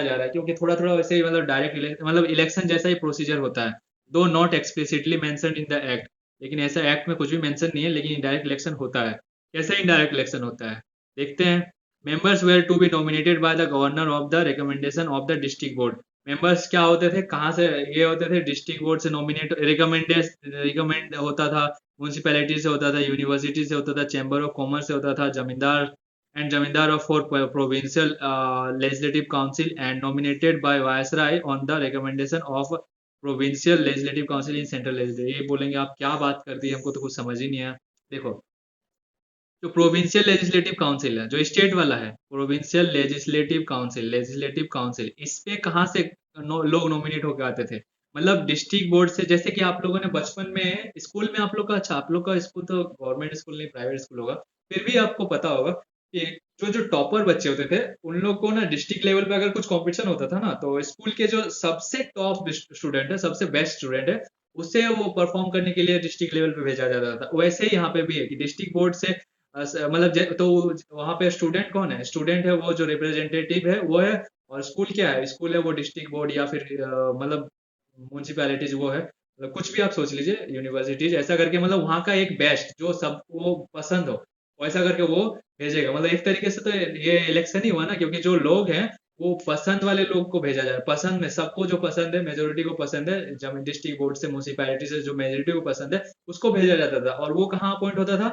A: जा रहा है, क्योंकि थोड़ा थोड़ा वैसे ही मतलब डायरेक्ट मतलब इलेक्शन जैसा ही प्रोसीजर होता है, दो not explicitly mentioned in the act. लेकिन ऐसा एक्ट में कुछ भी मेंशन नहीं है, लेकिन इनडायरेक्ट इलेक्शन होता है। कैसे इनडायरेक्ट इलेक्शन होता है, देखते हैं। Members were to be nominated by the governor of the recommendation of the district board. Members क्या होते थे, कहाँ से ये होते थे, डिस्ट्रिक्ट बोर्ड से नॉमिनेट, रिकमेंड होता था, म्यूनसिपैलिटी से होता था, यूनिवर्सिटी से होता था, चैम्बर ऑफ कॉमर्स से होता था, जमींदार and Jamindar of four provincial legislative council and nominated by Viceroy on the recommendation of provincial legislative council in central legislative। ये बोलेंगे आप क्या बात कर दी, हमको तो कुछ समझ ही नहीं आया। देखो, जो प्रोविंशियल लेजिस्लेटिव काउंसिल है, जो स्टेट वाला है, प्रोविंशियल लेजिस्लेटिव काउंसिल, इस पे कहाँ से लोग नॉमिनेट होकर आते थे, मतलब डिस्ट्रिक्ट बोर्ड से। जैसे कि आप लोगों ने बचपन में स्कूल में, आप लोग का, अच्छा आप लोग का स्कूल तो गवर्नमेंट स्कूल नहीं प्राइवेट स्कूल होगा, फिर भी आपको पता होगा कि जो जो टॉपर बच्चे होते थे उन लोग को ना डिस्ट्रिक्ट लेवल पे अगर कुछ कंपटीशन होता था ना, तो स्कूल के जो सबसे टॉप स्टूडेंट है, सबसे बेस्ट स्टूडेंट है, उससे वो परफॉर्म करने के लिए डिस्ट्रिक्ट लेवल पे भेजा जाता था। वैसे ही यहाँ पे भी है कि डिस्ट्रिक्ट बोर्ड से मतलब तो वहाँ पे स्टूडेंट कौन है, स्टूडेंट है वो जो रिप्रेजेंटेटिव है वो है, और स्कूल क्या है, स्कूल है वो डिस्ट्रिक्ट बोर्ड या फिर मतलब म्यूनसिपैलिटीज वो है, मतलब कुछ भी आप सोच लीजिए, यूनिवर्सिटीज, ऐसा करके मतलब वहाँ का एक बेस्ट जो सबको पसंद हो वैसा करके वो भेजेगा। मतलब एक तरीके से तो ये इलेक्शन ही हुआ ना, क्योंकि जो लोग हैं वो पसंद वाले लोग को भेजा जाए, पसंद में सबको जो पसंद है, मेजोरिटी को पसंद है, जब डिस्ट्रिक्ट बोर्ड से म्यूनसिपैलिटी से जो मेजोरिटी को पसंद है उसको भेजा जाता था। और वो कहाँ अपॉइंट होता था,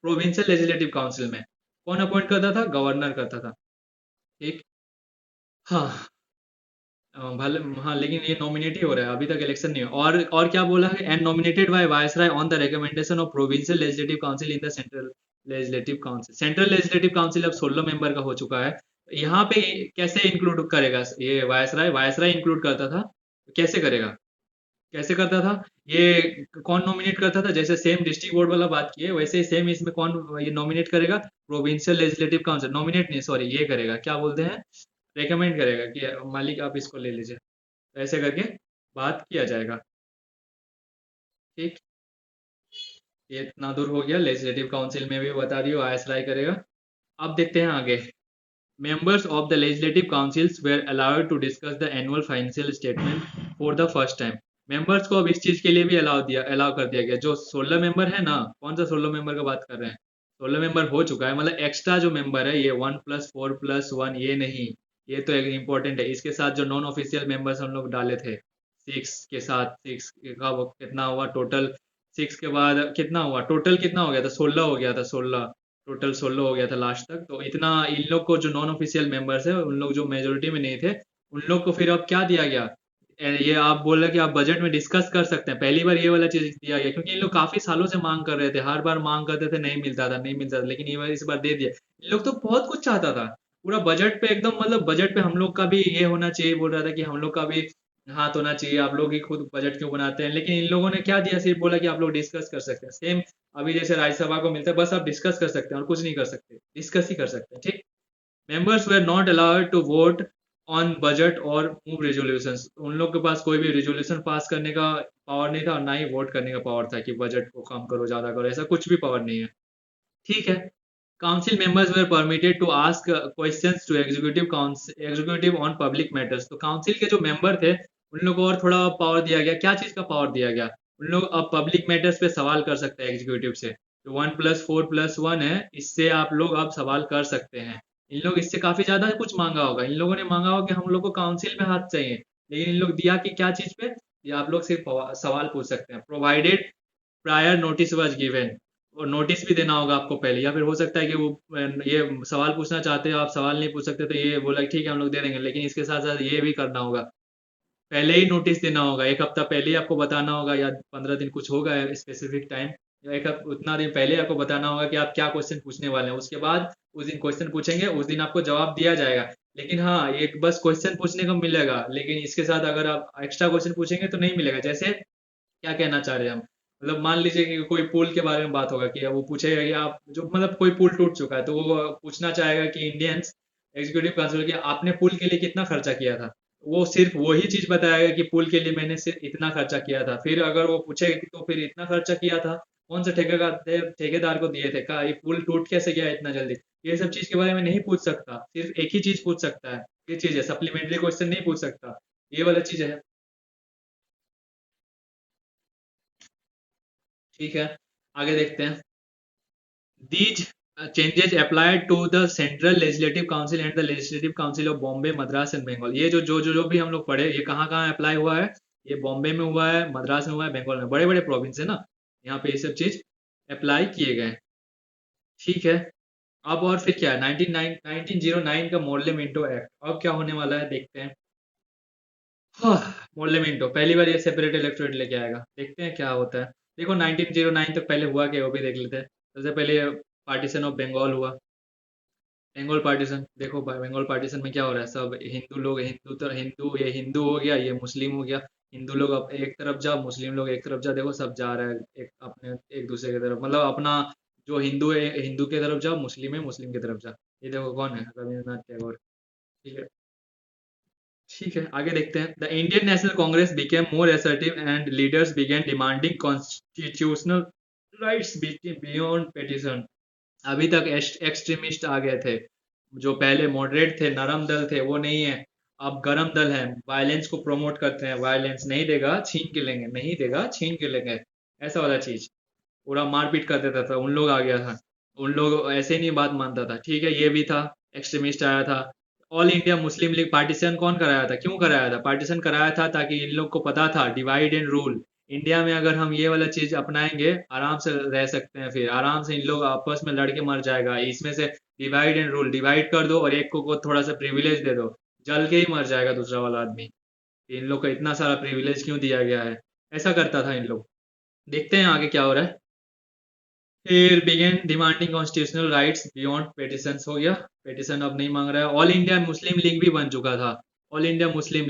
A: प्रोविंशियल लेजिस्लेटिव काउंसिल में। कौन अपॉइंट करता था, गवर्नर करता था। ठीक। हाँ, भले हाँ, लेकिन ये नॉमिनेट ही हो रहा है, अभी तक इलेक्शन नहीं हुआ। और क्या बोला है, and nominated by viceroy on the recommendation of provincial legislative council in the central legislative council. Central legislative council अब 16 मेंबर का हो चुका है। यहाँ पे कैसे इंक्लूड करेगा ये वायसराय, वायसराय इंक्लूड करता था, कैसे करेगा, कैसे करता था, ये कौन नॉमिनेट करता था, जैसे सेम डिस्ट्रिक्ट बोर्ड वाला बात किए वैसे ही सेम इसमें कौन ये नॉमिनेट करेगा, प्रोविंशियल लेजिस्लेटिव काउंसिल, नॉमिनेट नहीं सॉरी, ये करेगा, क्या बोलते हैं, रेकमेंड करेगा कि मालिक आप इसको ले लीजिए, ऐसे करके बात किया जाएगा। ठीक, ये इतना दूर हो गया, लेजिस्लेटिव काउंसिल में भी बता दियो आयसराय करेगा। अब देखते हैं आगे। Members of the legislative councils were allowed to discuss the annual financial statement for the first time. Members को अब इस चीज के लिए भी अलाउ कर दिया गया, जो 16 मेंबर है ना, कौन सा 16 मेंबर का बात कर रहे हैं, 16 मेंबर हो चुका है, मतलब एक्स्ट्रा जो मेंबर है ये 1+4+1 ये नहीं, ये तो एक इम्पोर्टेंट है, इसके साथ जो नॉन ऑफिशियल मेंबर्स हम लोग डाले थे सिक्स के साथ सिक्स का वो कितना हुआ टोटल, सिक्स के बाद कितना हुआ टोटल, कितना हो गया था, 16 हो गया था, 16 टोटल 16 हो गया था लास्ट तक। तो इतना इन लोग को जो नॉन ऑफिशियल मेंबर्स है, उन लोग जो मेजोरिटी में नहीं थे, उन लोग को फिर अब क्या दिया गया, ये आप बोल रहे कि आप बजट में डिस्कस कर सकते हैं, पहली बार ये वाला चीज दिया गया, क्योंकि इन लोग काफी सालों से मांग कर रहे थे, हर बार मांग करते थे, नहीं मिलता था, नहीं मिलता था, लेकिन ये बार इस बार दे दिया। इन लोग तो बहुत कुछ चाहता था, पूरा बजट पे एकदम, मतलब बजट पे हम लोग का भी ये होना चाहिए, बोल रहा था कि हम लोग का भी हाथ होना चाहिए, आप लोग ही खुद बजट क्यों बनाते हैं, लेकिन इन लोगों ने क्या दिया, सिर्फ बोला कि आप लोग डिस्कस कर सकते हैं, सेम अभी जैसे राज्यसभा को मिलता है, बस आप डिस्कस कर सकते हैं और कुछ नहीं कर सकते, डिस्कस ही कर सकते हैं, ठीक। Members were not allowed to vote on budget और मूव रेजोल्यूशंस, उन लोग के पास कोई भी रेजोल्यूशन पास करने का पावर नहीं था, और ना ही वोट करने का पावर था कि बजट को कम करो ज्यादा करो, ऐसा कुछ भी पावर नहीं है, ठीक है। Council members were permitted to ask questions to executive on public matters, तो काउंसिल के जो मेंबर थे उन लोगों को और थोड़ा पावर दिया गया, क्या चीज का पावर दिया गया, उन लोग अब पब्लिक मैटर्स पे सवाल कर सकते हैं एग्जीक्यूटिव से, जो 1+4+1 है, इससे आप लोग अब सवाल कर सकते हैं। इन लोग इससे काफी ज्यादा कुछ मांगा होगा, इन लोगों ने मांगा होगा कि हम लोग को काउंसिल में हाथ चाहिए, लेकिन इन लोग दिया कि क्या चीज पे, ये आप लोग सिर्फ सवाल पूछ सकते हैं, provided prior notice was given, और नोटिस भी देना होगा आपको पहले, या फिर हो सकता है कि वो ये सवाल पूछना चाहते हो, आप सवाल नहीं पूछ सकते, तो ये बोला कि ठीक है हम लोग दे देंगे, लेकिन इसके साथ साथ ये भी करना होगा, पहले ही नोटिस देना होगा, एक हफ्ता पहले ही आपको बताना होगा, या 15 दिन कुछ होगा स्पेसिफिक टाइम, या एक उतना दिन पहले आपको बताना होगा कि आप क्या क्वेश्चन पूछने वाले हैं, उसके बाद उस दिन क्वेश्चन पूछेंगे, उस दिन आपको जवाब दिया जाएगा। लेकिन हाँ, एक बस क्वेश्चन पूछने को मिलेगा, लेकिन इसके साथ अगर आप एक्स्ट्रा क्वेश्चन पूछेंगे तो नहीं मिलेगा। जैसे क्या कहना चाह रहे हैं हम, मतलब मान लीजिए कि कोई पुल के बारे में बात होगा, कि वो पूछेगा कि आप जो, मतलब कोई पुल टूट चुका है, तो वो पूछना चाहेगा कि इंडियंस एग्जीक्यूटिव काउंसिल कि आपने पुल के लिए कितना खर्चा किया था, वो सिर्फ वही चीज बताएगा कि पुल के लिए मैंने सिर्फ इतना खर्चा किया था। फिर अगर वो पूछेगा कि तो फिर इतना खर्चा किया था, कौन से ठेकेदार को दिए थे, का ये पुल टूट कैसे गया इतना जल्दी, ये सब चीज के बारे में नहीं पूछ सकता, सिर्फ एक ही चीज पूछ सकता है, ये चीज है, सप्लीमेंट्री क्वेश्चन नहीं पूछ सकता, ये वाला चीज है, ठीक है। आगे देखते हैं। These changes applied to the Central Legislative Council and the Legislative Council of Bombay, Madras and Bengal। ये जो भी हम लोग पढ़े, ये कहाँ कहाँ अप्लाई हुआ है, ये बॉम्बे में हुआ है, मद्रास में हुआ है, बंगाल में, बड़े बड़े प्रोविंस है ना, यहाँ पे ये सब चीज अप्लाई किए गए, ठीक है। अब और फिर क्या है, 1909 का मॉडले मिंटो एक्ट, अब क्या होने वाला है देखते हैं। हाँ, मॉडले मिंटो पहली बार ये सेपरेट इलेक्टोरेट लेके आएगा, देखते हैं क्या होता है। देखो 1909 तक पहले हुआ क्या, वो भी देख लेते हैं। सबसे पहले पार्टीशन ऑफ बंगाल हुआ, बंगाल पार्टीशन, देखो बंगाल पार्टीशन में क्या हो रहा है, सब हिंदू लोग, हिंदू तो हिंदू, ये हिंदू हो गया, ये मुस्लिम हो गया, हिंदू लोग अब एक तरफ जाओ, मुस्लिम लोग एक तरफ जाओ, देखो सब जा रहा है एक अपने एक दूसरे की तरफ, मतलब अपना जो हिंदू है हिंदू की तरफ जाओ, मुस्लिम है मुस्लिम की तरफ जाओ। ये देखो कौन है, रविंद्रनाथ टैगोर, ठीक है। ठीक है, आगे देखते हैं। The Indian National Congress became more assertive and leaders began demanding constitutional rights beyond petition. अभी तक एक्सट्रीमिस्ट आ गए थे, जो पहले मॉडरेट थे, नरम दल थे, वो नहीं है, अब गरम दल है, वायलेंस को प्रमोट करते हैं, वायलेंस नहीं देगा छीन के लेंगे, नहीं देगा छीन के लेंगे, ऐसा वाला चीज, पूरा मारपीट कर देता था, उन लोग आ गया था, उन लोग ऐसे ही नहीं बात मानता था, ठीक है, ये भी था, एक्सट्रीमिस्ट आया था। All India Muslim league partition कौन कराया था, क्यों कराया था, पार्टीशन कराया था ताकि इन लोग को पता था डिवाइड एंड रूल, इंडिया में अगर हम ये वाला चीज अपनाएंगे आराम से रह सकते हैं, फिर आराम से इन लोग आपस में लड़के मर जाएगा, इसमें से डिवाइड एंड रूल, डिवाइड कर दो और एक को थोड़ा सा प्रिविलेज दे दो, जल के ही मर जाएगा दूसरा वाला आदमी, इन लोग को इतना सारा प्रिविलेज क्यों दिया गया है, ऐसा करता था इन लोग। देखते हैं आगे क्या हो रहा है। फिर began demanding constitutional rights beyond petitions, हो गया, पेटिशन अब नहीं मांग रहा है। ऑल इंडिया मुस्लिम लीग भी बन चुका था, all India Muslim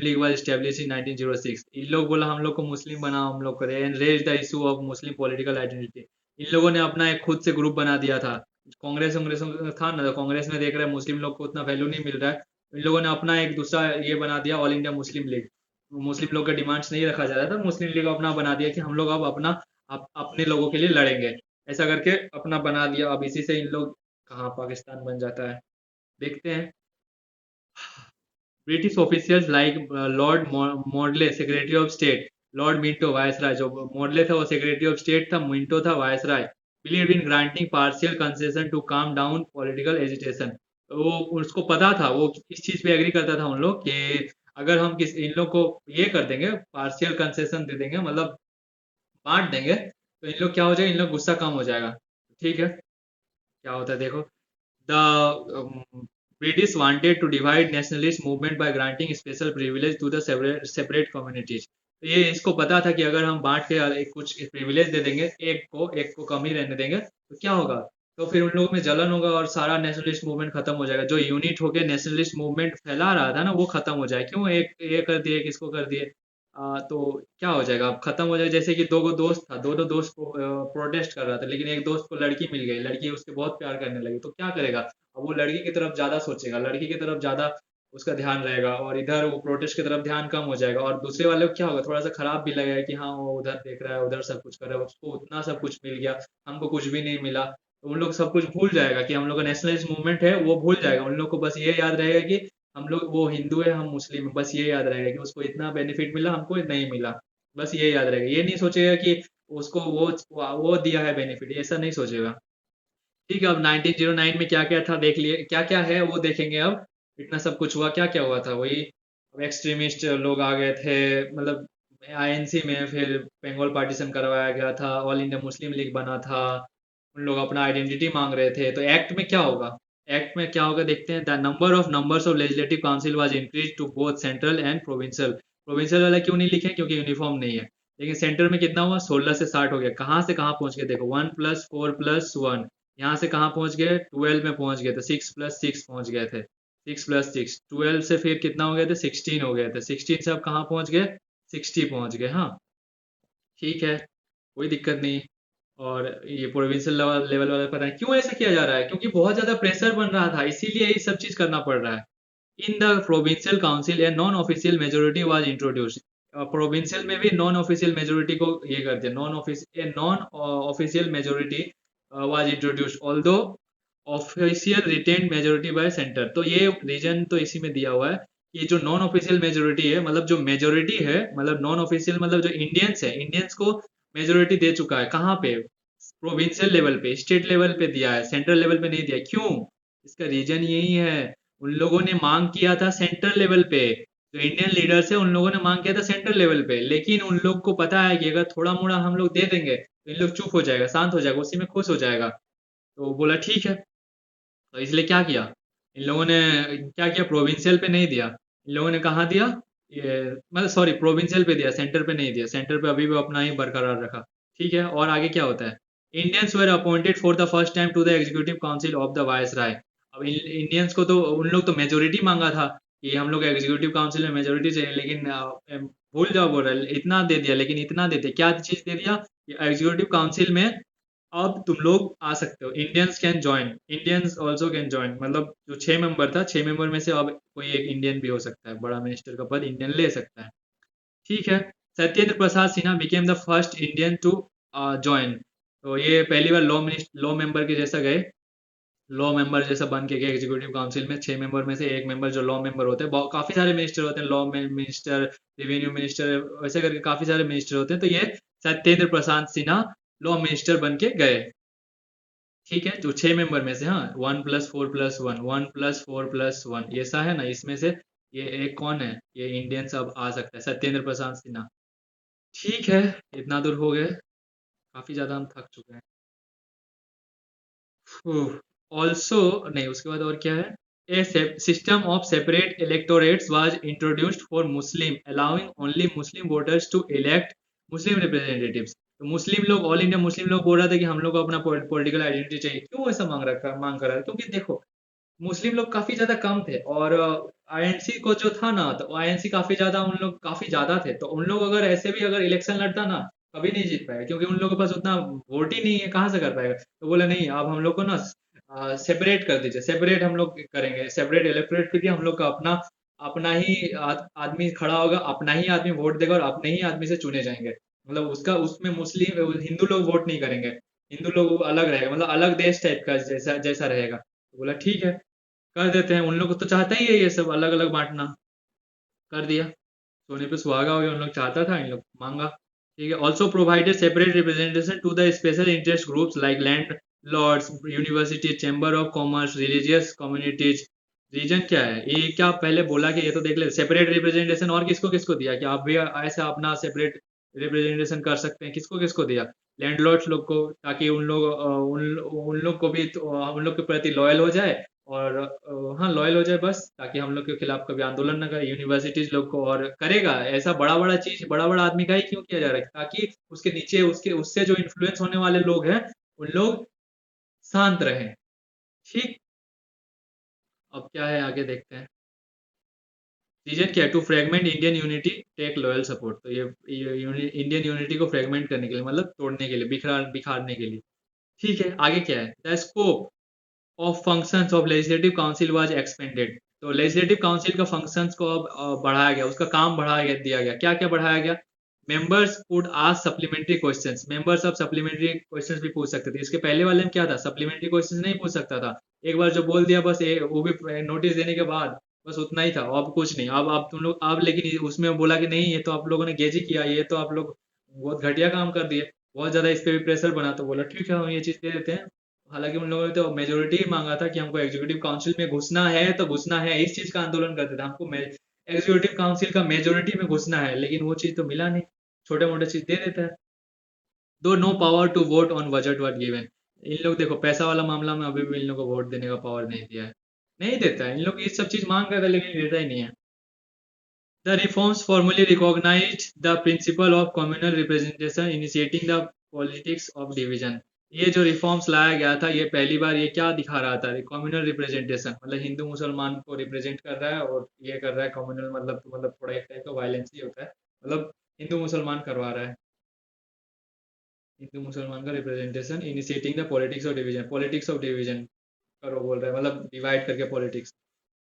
A: league was establish in 1906, इन लोग बोला हम लोग को मुस्लिम बनाओ, हम लोग को raise the issue of Muslim political identity, इन लोगों ने अपना एक खुद से ग्रुप बना दिया था, कांग्रेस कांग्रेस था ना, तो कांग्रेस में देख रहे हैं मुस्लिम लोग को उतना वैल्यू नहीं मिल रहा है, इन लोगों ने अपना एक दूसरा ये बना दिया, ऑल इंडिया मुस्लिम लीग, मुस्लिम लोग का डिमांड्स नहीं रखा जा रहा था, मुस्लिम लीग अपना बना दिया कि हम लोग अब अपना अपने लोगों के लिए लड़ेंगे, ऐसा करके अपना बना दिया। अब इसी से इन लोग कहाँ पाकिस्तान बन जाता है, देखते हैं। British officials like Lord Morley secretary of state, Lord Minto viceroy, जो मॉडले था वो सेक्रेटरी ऑफ स्टेट था, मिंटो था viceroy, believe in granting partial concession to calm down political agitation, वो उसको पता था, वो इस चीज पे एग्री करता था उन लोग कि अगर हम इन लोग को ये कर देंगे, पार्शियल कंसेशन दे देंगे, मतलब बांट देंगे, तो इन लोग क्या हो जाएगा, इन लोग गुस्सा कम हो जाएगा। ठीक है, क्या होता है देखो। The British wanted to divide nationalist movement by granting special privilege to the separate communities। तो ये इसको पता था कि अगर हम बांट के कुछ प्रिविलेज दे देंगे, एक को कम ही रहने देंगे, तो क्या होगा, तो फिर उन लोगों में जलन होगा और सारा नेशनलिस्ट मूवमेंट खत्म हो जाएगा। जो यूनिट होके नेशनलिस्ट मूवमेंट फैला रहा था ना, वो खत्म हो जाए। क्यों एक ये कर दिए, किसको कर दिए, तो क्या हो जाएगा, अब खत्म हो जाएगा। जैसे कि दो गो दोस्त था, दोनों दोस्त को प्रोटेस्ट कर रहा था, लेकिन एक दोस्त को लड़की मिल गई, लड़की उसके बहुत प्यार करने लगी, तो क्या करेगा, अब वो लड़की की तरफ ज्यादा सोचेगा, लड़की की तरफ ज्यादा उसका ध्यान रहेगा, और इधर वो प्रोटेस्ट की तरफ ध्यान कम हो जाएगा। और दूसरे वाले को क्या होगा, थोड़ा सा खराब भी लगेगा कि हाँ वो उधर देख रहा है, उधर सब कुछ कर रहा है, उसको उतना सब कुछ मिल गया, हमको कुछ भी नहीं मिला। तो उन लोग सब कुछ भूल जाएगा कि हम लोग का नेशनलिस्ट मूवमेंट है, वो भूल जाएगा। उन लोग को बस ये याद रहेगा कि हम लोग, वो हिंदू है हम मुस्लिम है, बस ये याद रहेगा कि उसको इतना बेनिफिट मिला, हमको नहीं मिला। बस ये याद रहेगा, ये नहीं सोचेगा कि उसको वो दिया है बेनिफिट, ऐसा नहीं सोचेगा। ठीक है, अब 1909 में क्या क्या था देख लिए, क्या क्या है वो देखेंगे अब। इतना सब कुछ हुआ, क्या क्या हुआ था वही। अब एक्सट्रीमिस्ट लोग आ गए थे, मतलब आईएनसी में फिर बंगाल पार्टीशन करवाया गया था, ऑल इंडिया मुस्लिम लीग बना था, उन लोग अपना आइडेंटिटी मांग रहे थे। तो एक्ट में क्या होगा, एक्ट में क्या होगा देखते हैं। The number of numbers of legislative council was increase to both central and provincial. Provincial वाला क्यों नहीं लिखे, क्योंकि यूनिफॉर्म नहीं है। लेकिन सेंटर में कितना हुआ, 16 से 60 हो गया। कहाँ से कहाँ पहुंच गए देखो, 1+4+1, यहाँ से कहाँ पहुंच गए, 12 में पहुंच गए थे, 6+6 पहुंच गए थे, 6+6, 12 से फिर कितना हो गए थे, 16 हो गए थे, 16 से अब कहाँ पहुंच गए, 60 पहुंच गए। हाँ ठीक है, कोई दिक्कत नहीं। और ये प्रोविंशियल लेवल लेवल वाला पता नहीं क्यों ऐसा किया जा रहा है, क्योंकि बहुत ज्यादा प्रेशर बन रहा था, इसीलिए ये सब चीज करना पड़ रहा है। In the provincial council a non official majority was introduced. Provincial में भी नॉन ऑफिशियल मेजोरिटी को ये करते हैं, non official majority was introduced although official retain majority by centre. तो ये रीजन तो इसी में दिया हुआ है कि जो नॉन ऑफिशियल मेजोरिटी है, मतलब जो मेजोरिटी है, मतलब नॉन ऑफिशियल मतलब जो इंडियंस है, इंडियंस को मेजोरिटी दे चुका है। कहाँ पे, प्रोविंशियल लेवल पे, स्टेट लेवल पे दिया है, सेंट्रल लेवल पे नहीं दिया। क्यों, इसका रीजन यही है, उन लोगों ने मांग किया था सेंट्रल लेवल पे, जो इंडियन लीडर्स है उन लोगों ने मांग किया था सेंट्रल लेवल पे, लेकिन उन लोग को पता है कि अगर थोड़ा मोड़ा हम लोग दे देंगे तो इन लोग चुप हो जाएगा, शांत हो जाएगा, उसी में खुश हो जाएगा। तो बोला ठीक है, तो इसलिए क्या किया इन लोगों ने, क्या किया, प्रोविंशियल पे नहीं दिया। इन लोगों ने कहाँ दिया, ये मतलब सॉरी प्रोविंशियल पे दिया, सेंटर पे नहीं दिया, सेंटर पे अभी भी अपना ही बरकरार रखा। ठीक है, और आगे क्या होता है, Indians were appointed for the first time to the executive council of the viceroy. अब इंडियंस को तो उन लोग तो मेजोरिटी मांगा था कि हम लोग एग्जीक्यूटिव काउंसिल में मेजोरिटी चाहिए, लेकिन भूल जाओ, बोल रहा है इतना दे दिया, लेकिन इतना देते क्या चीज दे दिया, एग्जीक्यूटिव काउंसिल में अब तुम लोग आ सकते हो, Indians can join, Indians also can join. मतलब जो 6 मेंबर था, 6 मेंबर में से अब कोई एक इंडियन भी हो सकता है, बड़ा मिनिस्टर का पद इंडियन ले सकता है। ठीक है, Satyendra Prasad Sinha became the first Indian to join. तो ये पहली बार लॉ मेंबर के जैसा गए, लॉ मेंबर जैसा बन के गए एग्जीक्यूटिव काउंसिल में। 6 मेंबर में से एक मेंबर जो लॉ मेंबर होते हैं, काफी सारे मिनिस्टर होते हैं, लॉ मिनिस्टर, रेवेन्यू मिनिस्टर, वैसे करके काफी सारे मिनिस्टर होते हैं। तो ये सत्येंद्र प्रसाद सिन्हा लॉ मिनिस्टर बन के गए। ठीक है, जो 6 मेंबर में से, हाँ 1+4+1, 1+4+1 ऐसा है ना, इसमें से ये एक कौन है, ये इंडियंस अब आ सकता है, सत्येंद्र प्रसाद सिन्हा। ठीक है, इतना दूर हो गए, काफी ज्यादा हम थक चुके हैं। ऑल्सो नहीं, उसके बाद और क्या है, a system of separate electorates was introduced for Muslim, allowing only Muslim voters to elect Muslim representatives. तो मुस्लिम लोग, ऑल इंडिया मुस्लिम लोग बोल रहे थे कि हम लोग को अपना पॉलिटिकल आइडेंटिटी चाहिए। क्यों ऐसा मांग कर रहा है, क्योंकि देखो मुस्लिम लोग काफी ज्यादा कम थे, और आईएनसी को जो था ना, तो आईएनसी काफी ज्यादा, उन लोग काफी ज्यादा थे, तो उन लोग अगर ऐसे भी अगर इलेक्शन लड़ता ना, कभी नहीं जीत पाएगा, क्योंकि उन लोगों के पास उतना वोट ही नहीं है, कहाँ से कर पाएगा। तो बोले नहीं, अब हम लोग को ना सेपरेट कर दीजिए, सेपरेट हम लोग करेंगे, सेपरेट इलेक्टोरेट के लिए हम लोग का अपना अपना ही आदमी खड़ा होगा, अपना ही आदमी वोट देगा, और अपने ही आदमी से चुने जाएंगे। मतलब उसका, उसमें मुस्लिम हिंदू लोग वोट नहीं करेंगे, हिंदू लोग अलग रहेगा, मतलब अलग देश टाइप का जैसा जैसा रहेगा। तो बोला ठीक है, कर देते हैं। उन लोग तो चाहता ही है ये सब अलग अलग बांटना, कर दिया। सोने पे सुहागा हो गया, उन लोग चाहता था, इन लोग मांगा। ठीक है, also provided separate representation to the special interest groups like landlords, university, chamber of commerce, religious communities, reason क्या है, ये क्या पहले बोला कि ये तो देख ले, सेपरेट रिप्रेजेंटेशन और किसको किसको दिया कि आप भी ऐसा अपना सेपरेट रिप्रेजेंटेशन कर सकते हैं, किसको किसको दिया? लैंडलॉर्ड्स लोग को, ताकि उन लोग उन लोग को भी तो, हम लोग के प्रति लॉयल हो जाए, और हाँ लॉयल हो जाए बस, ताकि हम लोग के खिलाफ कभी आंदोलन ना करे। यूनिवर्सिटीज लोग को, और करेगा ऐसा बड़ा बड़ा चीज बड़ा बड़ा आदमी का ही क्यों किया जा रहा है, ताकि उसके नीचे उसके उससे जो इन्फ्लुएंस होने वाले लोग हैं उन लोग शांत रहें। ठीक। अब क्या है आगे देखते हैं। रीजन क्या है? To fragment Indian unity, take loyal support. तो ये इंडियन यूनिटी को फ्रेगमेंट करने के लिए, मतलब तोड़ने के लिए, बिखारने के लिए। ठीक है, आगे क्या है? The scope of functions of legislative council was expanded. तो लेजिस्लेटिव काउंसिल का फंक्शंस को अब बढ़ाया गया, उसका काम दिया गया। क्या क्या बढ़ाया गया? Members could ask supplementary questions, members अब सप्लीमेंट्री क्वेश्चंस भी पूछ सकते थे। इसके पहले वाले में क्या था, सप्लीमेंट्री क्वेश्चंस नहीं पूछ सकता था। एक बार जो बोल दिया बस, वो भी नोटिस देने के बाद, बस उतना ही था, अब कुछ नहीं। अब तुम लोग, अब लेकिन उसमें बोला कि नहीं, ये तो आप लोगों ने गेजी किया, ये तो आप लोग बहुत घटिया काम कर दिए, बहुत ज्यादा इस पे भी प्रेशर बना। तो बोला ठीक है, हम ये चीज दे देते हैं। हालांकि उन लोगों ने तो मेजोरिटी ही मांगा था कि हमको एग्जीक्यूटिव काउंसिल में घुसना है, तो घुसना है, इस चीज का आंदोलन करते थे। हमको एग्जीक्यूटिव काउंसिल का मेजोरिटी में घुसना है, लेकिन वो चीज तो मिला नहीं, छोटे मोटे चीज दे देता है। दो no power to vote on budget were given. इन लोग देखो, पैसा वाला मामला में अभी भी इन लोग को वोट देने का पावर नहीं दिया है, नहीं देता है। इन लोग ये सब चीज मांग रहे थे, लेकिन देता ही नहीं है। The reforms formally recognized the principle of communal representation, initiating the politics of division. ये जो रिफॉर्म्स लाया गया था, ये पहली बार ये क्या दिखा रहा था? कम्युनल रिप्रेजेंटेशन, मतलब हिंदू मुसलमान को रिप्रेजेंट कर रहा है, और ये कर रहा है कम्युनल, मतलब थोड़ा एक टाइप का वायलेंस ही होता है, मतलब हिंदू मुसलमान करवा रहा है। हिंदू मुसलमान का representation, initiating the politics of division, politics of division करो बोल रहा है, मतलब डिवाइड करके politics.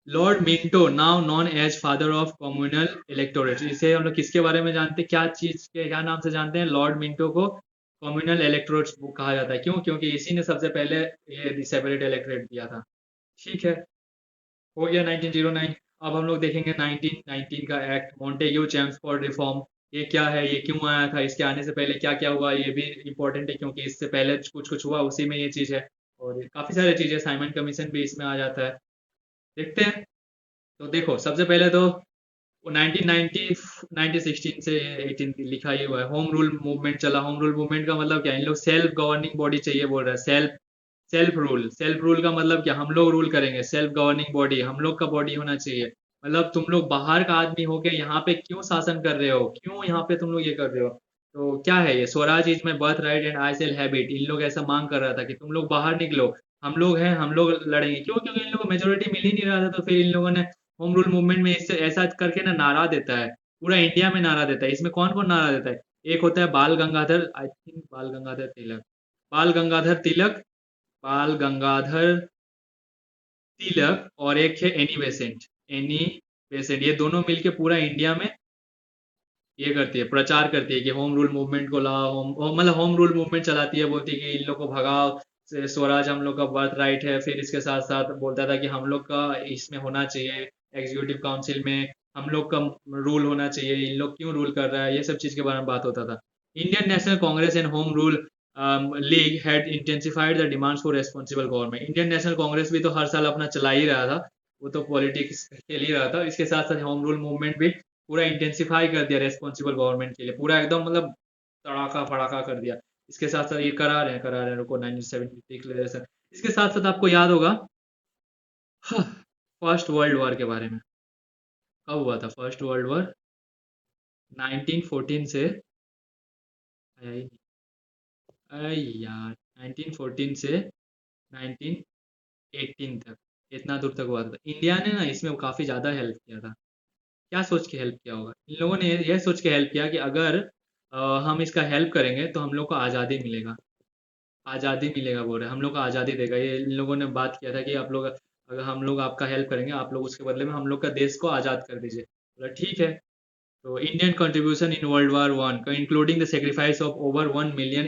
A: Lord Minto, now known as father of communal electorate, इसे हम लोग किसके बारे में जानते हैं, क्या चीज के क्या नाम से जानते हैं? लॉर्ड मिंटो को कम्युनल इलेक्टोरेट कहा जाता है। क्यों? क्योंकि इसी ने सबसे पहले ये सेपरेट इलेक्टोरेट दिया था। ठीक है, हो गया 1909। अब हम लोग देखेंगे 1919 का एक्ट, मॉन्टेग्यू चेम्सफोर्ड रिफॉर्म। ये क्या है, ये क्यों आया था, इसके आने से पहले क्या क्या हुआ, ये भी इंपॉर्टेंट है, क्योंकि इससे पहले कुछ कुछ हुआ, उसी में ये चीज है। और काफी सारी चीजें, साइमन कमीशन भी इसमें आ जाता है। देखते हैं। तो देखो, सबसे पहले तो वो 1990 1916 से 18 लिखा ही हुआ है। होम रूल मूवमेंट चला। होम रूल मूवमेंट का मतलब क्या? इन लोग सेल्फ गवर्निंग बॉडी चाहिए बोल रहा है। सेल्फ रूल का मतलब क्या? हम लोग रूल करेंगे, सेल्फ गवर्निंग बॉडी, हम लोग का बॉडी होना चाहिए। मतलब तुम लोग बाहर का आदमी होके यहाँ पे क्यों शासन कर रहे हो, क्यों यहाँ पे तुम लोग ये कर रहे हो? तो क्या है ये? Swaraj is my birth right and I shall have it. इन लोग ऐसा मांग कर रहा था कि तुम लोग बाहर निकलो, हम लोग हैं, हम लोग लड़ेंगे। क्यों? क्योंकि इन लोगों को मेजोरिटी मिल ही नहीं रहा था। तो फिर इन लोगों ने होम रूल मूवमेंट में इससे ऐसा करके ना नारा देता है, पूरा इंडिया में नारा देता है। इसमें कौन कौन नारा देता है? एक होता है बाल गंगाधर, आई थिंक बाल गंगाधर तिलक, बाल गंगाधर तिलक, बाल गंगाधर तिलक, और एक है एनी बेसेंट। एनी बेसेंट, ये दोनों मिलके पूरा इंडिया में ये करती है, प्रचार करती है कि होम रूल मूवमेंट को लाओ, मतलब होम रूल मूवमेंट चलाती है, बोलती है कि इन लोग को भगाओ, स्वराज हम लोग का बर्थ राइट है। फिर इसके साथ साथ बोलता था कि हम लोग का इसमें होना चाहिए, एग्जीक्यूटिव काउंसिल में हम लोग का रूल होना चाहिए, इन लोग क्यों रूल कर रहा है, ये सब चीज के बारे में बात होता था। Indian National Congress and home rule league had intensified the demands for responsible government. Indian National Congress भी तो हर साल अपना चला ही रहा था, वो तो पॉलिटिक्स खेल ही रहा था। इसके साथ साथ होम रूल मूवमेंट भी पूरा इंटेंसिफाई कर दिया रेस्पॉन्सिबल गवर्नमेंट के लिए, पूरा एकदम मतलब तड़ाका फड़ाका कर दिया। इसके साथ साथ ये करा रहे हैं रुको, 1970 डिक्लेरेशन। इसके साथ साथ आपको याद होगा फर्स्ट वर्ल्ड वॉर के बारे में। कब हुआ था फर्स्ट वर्ल्ड वॉर? 1914 से, अरे अरे यार, 1914 से 1918 तक, इतना दूर तक हुआ था। इंडिया ने ना इसमें काफी ज्यादा हेल्प किया था। क्या सोच के हेल्प किया होगा? इन लोगों ने यह सोच के हेल्प किया कि अगर हम इसका हेल्प करेंगे तो हम लोग को आज़ादी मिलेगा। आज़ादी मिलेगा बोल रहे हैं, हम लोग को आज़ादी देगा। ये इन लोगों ने बात किया था कि आप लोग, अगर हम लोग आपका हेल्प करेंगे, आप लोग उसके बदले में हम लोग का देश को आज़ाद कर दीजिए। बोला ठीक है। तो Indian contribution in World War one, including the sacrifice of over 1 million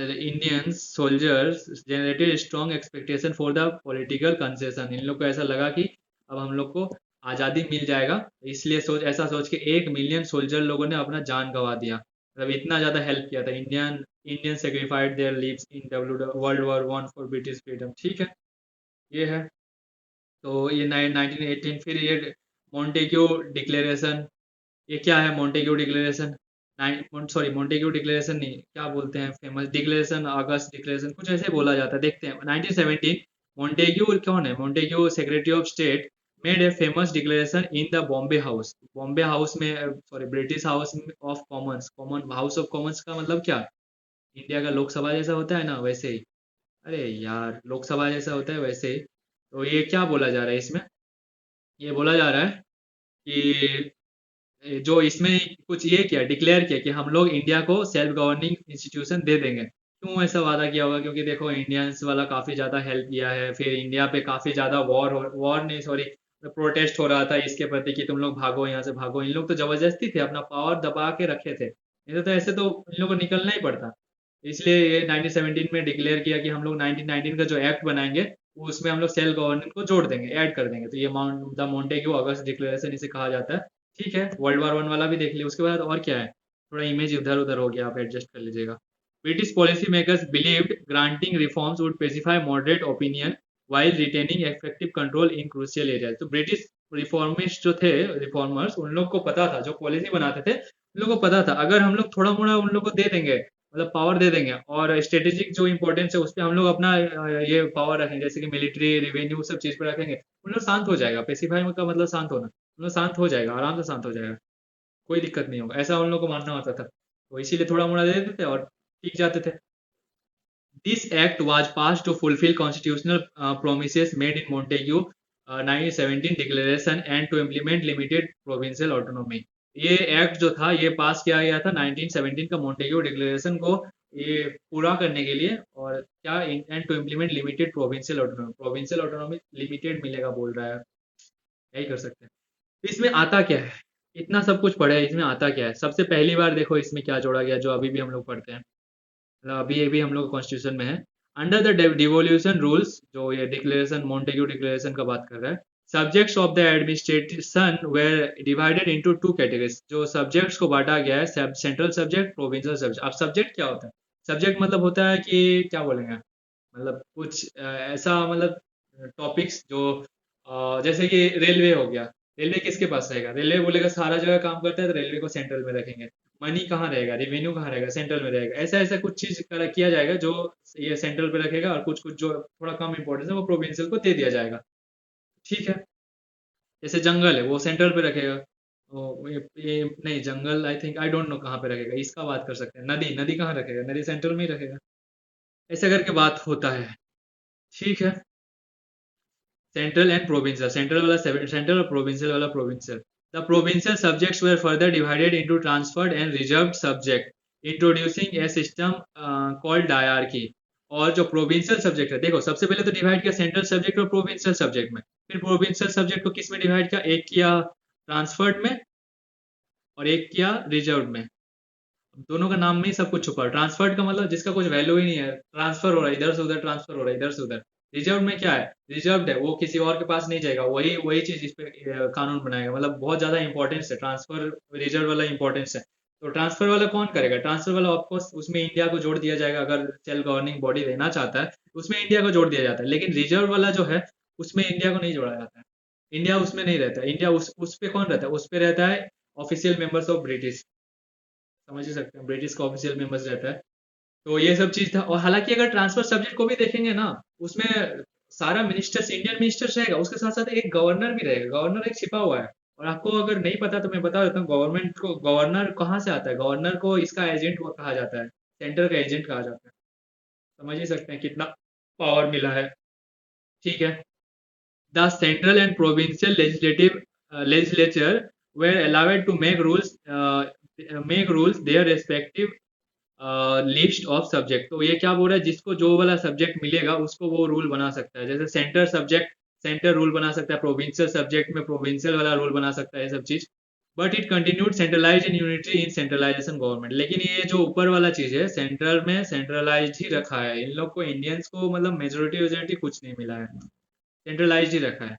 A: Indian soldiers, generated strong expectation for the political concession. इन लोग को ऐसा लगा कि अब हम लोग को आज़ादी मिल जाएगा, इसलिए ऐसा सोच के 1 मिलियन सोल्जर लोगों ने अपना जान गंवा दिया। मतलब इतना ज़्यादा हेल्प किया था। Indian Indian sacrificed their lives in World War one for British freedom. ठीक है, ये है। तो ये 1918, फिर ये मॉन्टेग्यू डिक्लेरेशन। ये क्या है Montagu declaration? Sorry, Montagu declaration नहीं, क्या बोलते हैं, फेमस डिक्लेरेशन, अगस्त डिक्लेरेशन, कुछ ऐसे बोला जाता है, देखते हैं। 1917, मॉन्टेग्यू कौन है? Montagu secretary of state made a famous declaration in the Bombay house. Bombay house में, sorry, British House of Commons, common House of Commons का मतलब क्या? इंडिया का लोकसभा जैसा होता है ना, वैसे ही। अरे यार, लोकसभा जैसा होता है वैसे ही। तो ये क्या बोला जा रहा है इसमें? ये बोला जा रहा है कि जो इसमें कुछ ये किया, डिक्लेयर किया कि हम लोग इंडिया को सेल्फ गवर्निंग इंस्टीट्यूशन दे देंगे। क्यों ऐसा वादा किया होगा? क्योंकि देखो, इंडियंस वाला काफी ज्यादा हेल्प किया है, फिर इंडिया पे काफी ज्यादा वॉर नहीं, सॉरी, प्रोटेस्ट हो रहा था इसके प्रति कि तुम लोग भागो यहाँ से भागो। इन लोग तो जबरदस्ती थे, अपना पावर दबा के रखे थे, नहीं तो ऐसे तो इन लोग को निकलना ही पड़ता। इसलिए ये 1917 में डिक्लेयर किया कि हम लोग 1919 का जो एक्ट बनाएंगे, वो उसमें हम लोग सेल्फ गवर्निंग को जोड़ देंगे, ऐड कर देंगे। तो ये द मॉन्टेग्यू अगस्त डिक्लेरेशन इसे कहा जाता है। ठीक है, वर्ल्ड वार वन वाला भी देख लिया। उसके बाद और क्या है? थोड़ा इमेज इधर उधर हो गया, आप एडजस्ट कर लीजिएगा। British policy makers believed granting reforms would specify moderate opinion while retaining effective control in crucial areas. तो ब्रिटिश रिफॉर्मिस्ट जो थे, रिफॉर्मर्स, उन लोग को पता था, जो पॉलिसी बनाते थे उन लोग को पता था, अगर हम लोग थोड़ा मोड़ा उन लोग को दे देंगे, मतलब पावर दे देंगे, और स्ट्रेटेजिक जो इंपॉर्टेंस है उस पर हम लोग अपना ये पावर रखेंगे, जैसे कि मिलिट्री, रेवेन्यू, सब चीज पे रखेंगे, उन लोग शांत हो जाएगा। पेसिफाई का मतलब शांत होना। उन लोग शांत हो जाएगा, आराम से शांत हो जाएगा, कोई दिक्कत नहीं होगा, ऐसा उन लोग को मानना होता था। तो इसीलिए थोड़ा मोड़ा दे देते थे और ठीक जाते थे। This act was pass to fulfil constitutional promises made in Montagu 1917 declaration and to implement limited provincial autonomy. ये एक्ट जो था, ये पास किया गया था 1917 का, मॉन्टेग्यू डिक्लेरेशन को ये पूरा करने के लिए, और क्या, and to implement limited provincial autonomy. Provincial autonomy limited मिलेगा बोल रहा है, यही कर सकते हैं। तो इसमें आता क्या है? इतना सब कुछ पढ़ा है, इसमें आता क्या है? सबसे पहली बार देखो इसमें क्या जोड़ा गया, जो अभी भी हम लोग पढ़ते हैं, मतलब अभी ये भी हम लोग कॉन्स्टिट्यूशन में है। अंडर द डिवोल्यूशन रूल्स, जो ये डिक्लेरेशन, मॉन्टेग्यू डिक्लेरेशन का बात कर रहा है, subjects of the administration were divided into two categories. जो सब्जेक्ट्स को बांटा गया है, सेंट्रल सब्जेक्ट, प्रोविंशियल सब्जेक्ट। अब सब्जेक्ट क्या होता है? सब्जेक्ट मतलब होता है कि क्या बोलेंगे, मतलब कुछ ऐसा, मतलब टॉपिक्स जो जैसे कि रेलवे हो गया। रेलवे किसके पास रहेगा? रेलवे बोलेगा सारा जगह काम करता है तो रेलवे को सेंट्रल में रखेंगे। मनी कहाँ रहेगा, रेवेन्यू कहाँ रहेगा? सेंट्रल में रहेगा। ऐसा ऐसा कुछ चीज किया जाएगा जो ये सेंट्रल पे रखेगा, और कुछ कुछ जो थोड़ा कम इंपॉर्टेंस है वो प्रोविंशियल को दे दिया जाएगा। ठीक है। जैसे जंगल है, वो सेंट्रल पे रखेगा। ये नहीं, जंगल I think, I don't know कहाँ पे रखेगा, इसका बात कर सकते हैं। नदी, नदी कहाँ रखेगा? नदी सेंट्रल में ही रखेगा। ऐसा करके बात होता है। ठीक है। सेंट्रल एंड प्रोविंशियल, सेंट्रल वाला सेंट्रल और प्रोविंशियल वाला provincial. The provincial subjects were further divided into transferred and reserved subject, introducing A system called dyarchy. और जो प्रोविंशियल सब्जेक्ट है, देखो सबसे पहले तो डिवाइड किया सेंट्रल सब्जेक्ट और प्रोविंशियल सब्जेक्ट में। फिर प्रोविंशियल सब्जेक्ट को किस में डिवाइड किया? एक किया ट्रांसफर्ड में, और एक किया रिजर्व में। दोनों का नाम में ही सब कुछ छुपा है। ट्रांसफर्ड का मतलब जिसका कुछ वैल्यू ही नहीं है, ट्रांसफर हो रहा है इधर से उधर, ट्रांसफर हो रहा है इधर से उधर। रिजर्व में क्या है? रिजर्व्ड है, वो किसी और के पास नहीं जाएगा, वही वही चीज इस पे कानून बनाएगा। मतलब बहुत ज्यादा इंपॉर्टेंस है ट्रांसफर, रिजर्व वाला इंपॉर्टेंस है। तो ट्रांसफर वाला कौन करेगा? ट्रांसफर वाला ऑफकोर्स उसमें इंडिया को जोड़ दिया जाएगा, अगर सेल्फ गवर्निंग बॉडी रहना चाहता है तो उसमें इंडिया को जोड़ दिया जाता है। लेकिन रिजर्व वाला जो है, उसमें इंडिया को नहीं जोड़ा जाता है। इंडिया उसमें नहीं रहता। इंडिया उस पे कौन रहता है? उस पे रहता है ऑफिशियल मेंबर्स ऑफ ब्रिटिश। समझ ही सकते हैं, ब्रिटिश का ऑफिशियल मेंबर्स रहता है। तो ये सब चीज था। और हालांकि अगर ट्रांसफर सब्जेक्ट को भी देखेंगे ना, उसमें सारा मिनिस्टर्स, इंडियन मिनिस्टर्स रहेगा, उसके साथ साथ एक गवर्नर भी रहेगा। गवर्नर एक छिपा हुआ है। और आपको अगर नहीं पता तो मैं बता देता हूँ, गवर्नमेंट को गवर्नर कहाँ से आता है? गवर्नर को इसका एजेंट कहा जाता है, सेंटर का एजेंट कहा जाता है। समझ ही सकते हैं कितना पावर मिला है। ठीक है। The central and provincial legislature were allowed to make rules their respective list of subject. तो ये क्या बोल रहा है? जिसको जो वाला सब्जेक्ट मिलेगा उसको वो रूल बना सकता है। जैसे सेंटर सब्जेक्ट सेंटर रूल बना सकता है, प्रोविंशियल सब्जेक्ट में प्रोविंशियल वाला रूल बना सकता है, ये सब चीज। But it continued centralize in unitary in centralization government. लेकिन ये जो ऊपर वाला चीज है, सेंट्रल में सेंट्रलाइज ही रखा है। इन लोग को, इंडियंस को, मतलब मेजोरिटी मेजोरिटी कुछ नहीं मिला है, सेंट्रलाइज ही रखा है,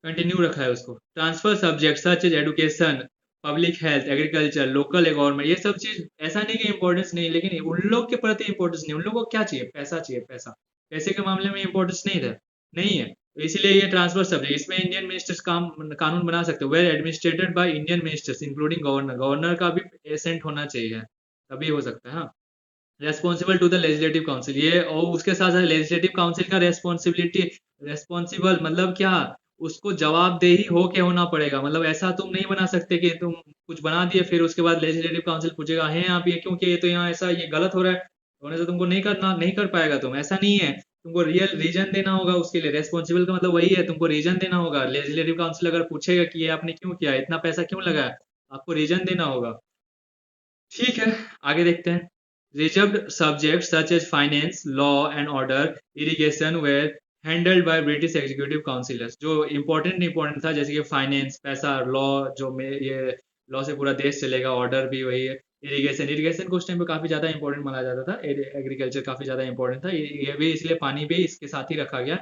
A: कंटिन्यू रखा है उसको। Transfer subject such as education, public health, agriculture, local government, ये सब चीज ऐसा नहीं कि इंपॉर्टेंस नहीं, लेकिन उन लोग के प्रति इंपॉर्टेंस नहीं। उन लोगों को क्या चाहिए? पैसा चाहिए, पैसा। पैसे के मामले में इंपॉर्टेंस नहीं था। नहीं है, तो इसीलिए ये ट्रांसफर सब्जेक्ट, इसमें इंडियन मिनिस्टर्स काम कानून बना सकते हो, were administered by Indian ministers including governor, governor का भी एसेंट होना चाहिए, तभी हो सकता है। हाँ, responsible to the legislative council, ये और उसके साथ साथ लेजिस्लेटिव काउंसिल का रेस्पॉन्सिबिलिटी, रेस्पॉन्सिबल मतलब क्या, उसको जवाबदेही हो के होना पड़ेगा, मतलब ऐसा तुम नहीं बना सकते कि तुम कुछ बना दिए फिर उसके बाद लेजिस्लेटिव काउंसिल पूछेगा है आप ये क्यों किए, ये तो यहाँ ऐसा ये गलत हो रहा है, होने से तुमको नहीं करना, नहीं कर पाएगा तुम, ऐसा नहीं है, तुमको रियल रीजन देना होगा उसके लिए, रेस्पॉन्सिबल का मतलब वही है, तुमको रीजन देना होगा, लेजिस्लेटिव काउंसिल अगर पूछेगा कि ये आपने क्यों किया, इतना पैसा क्यों लगाया, आपको रीजन देना होगा। ठीक है, आगे देखते हैं। Reserved subject such as finance, law and order, irrigation were handled by British executive councillors, जो इंपॉर्टेंट था जैसे कि फाइनेंस, पैसा, लॉ, जो में ये लॉ से पूरा देश चलेगा, ऑर्डर भी वही है, इरिगेशन, इरिगेशन को उस टाइम पे काफी ज्यादा इंपॉर्टेंट माना जाता था, एग्रीकल्चर काफी ज्यादा इंपॉर्टेंट था, ये भी इसलिए पानी भी इसके साथ ही रखा गया।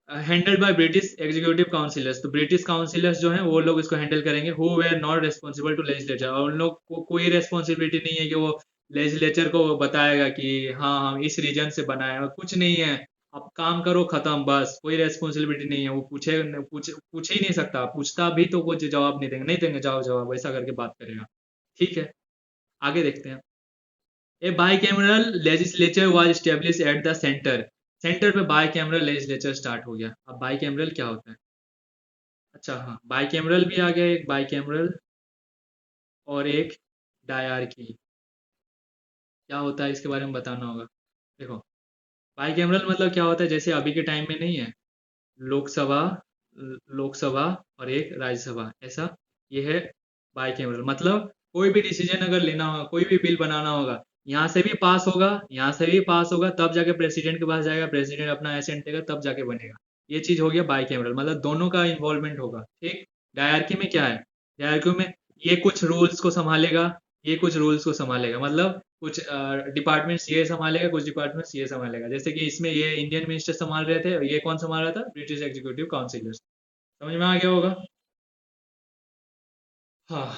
A: Handled by British executive councillors, तो ब्रिटिश काउंसिलर्स जो हैं वो लोग इसको हैंडल करेंगे, who were not responsible to legislature, और उन लोग को कोई रेस्पॉन्सिबिलिटी नहीं है कि वो लेजिस्लेचर को बताएगा कि हाँ हम इस रीजन से बनाए, और कुछ नहीं है, अब काम करो खत्म, बस कोई रेस्पॉन्सिबिलिटी नहीं है, वो पूछ ही नहीं सकता, पूछता भी तो कुछ जवाब नहीं देंगे, नहीं देंगे जाओ जवाब, वैसा करके बात करेगा। ठीक है, आगे देखते हैं। A bicameral legislature was establish at the centre, centre पे बाइकैमरल लेजिस्लेचर स्टार्ट हो गया। अब बाइकैमरल क्या होता है, अच्छा हाँ, बाइकैमरल भी आ गया, एक बाइकैमरल और एक डायआर्की, क्या होता है इसके बारे में बताना होगा। देखो, बाइकैमरल मतलब क्या होता है, जैसे अभी के टाइम में नहीं है, लोकसभा, लोकसभा और एक राज्यसभा, ऐसा ये है बाइकैमरल, मतलब कोई भी डिसीजन अगर लेना होगा, कोई भी बिल बनाना होगा, यहाँ से भी पास होगा, यहाँ से भी पास होगा, तब जाके प्रेसिडेंट के पास जाएगा, प्रेसिडेंट अपना एसेंट देगा, तब जाके बनेगा, ये चीज हो गया बाइकैमरल, मतलब दोनों का इन्वॉल्वमेंट होगा। ठीक, डायरकी में क्या है, डायरकी में ये कुछ रूल्स को संभालेगा, ये कुछ रूल्स को संभालेगा, मतलब कुछ डिपार्टमेंट्स ये संभालेगा, कुछ डिपार्टमेंट्स ये संभालेगा, जैसे कि इसमें ये इंडियन मिनिस्टर संभाल रहे थे, ये कौन संभाल रहा था, ब्रिटिश एग्जीक्यूटिव काउंसिलर्स, समझ में आ गया होगा। हाँ,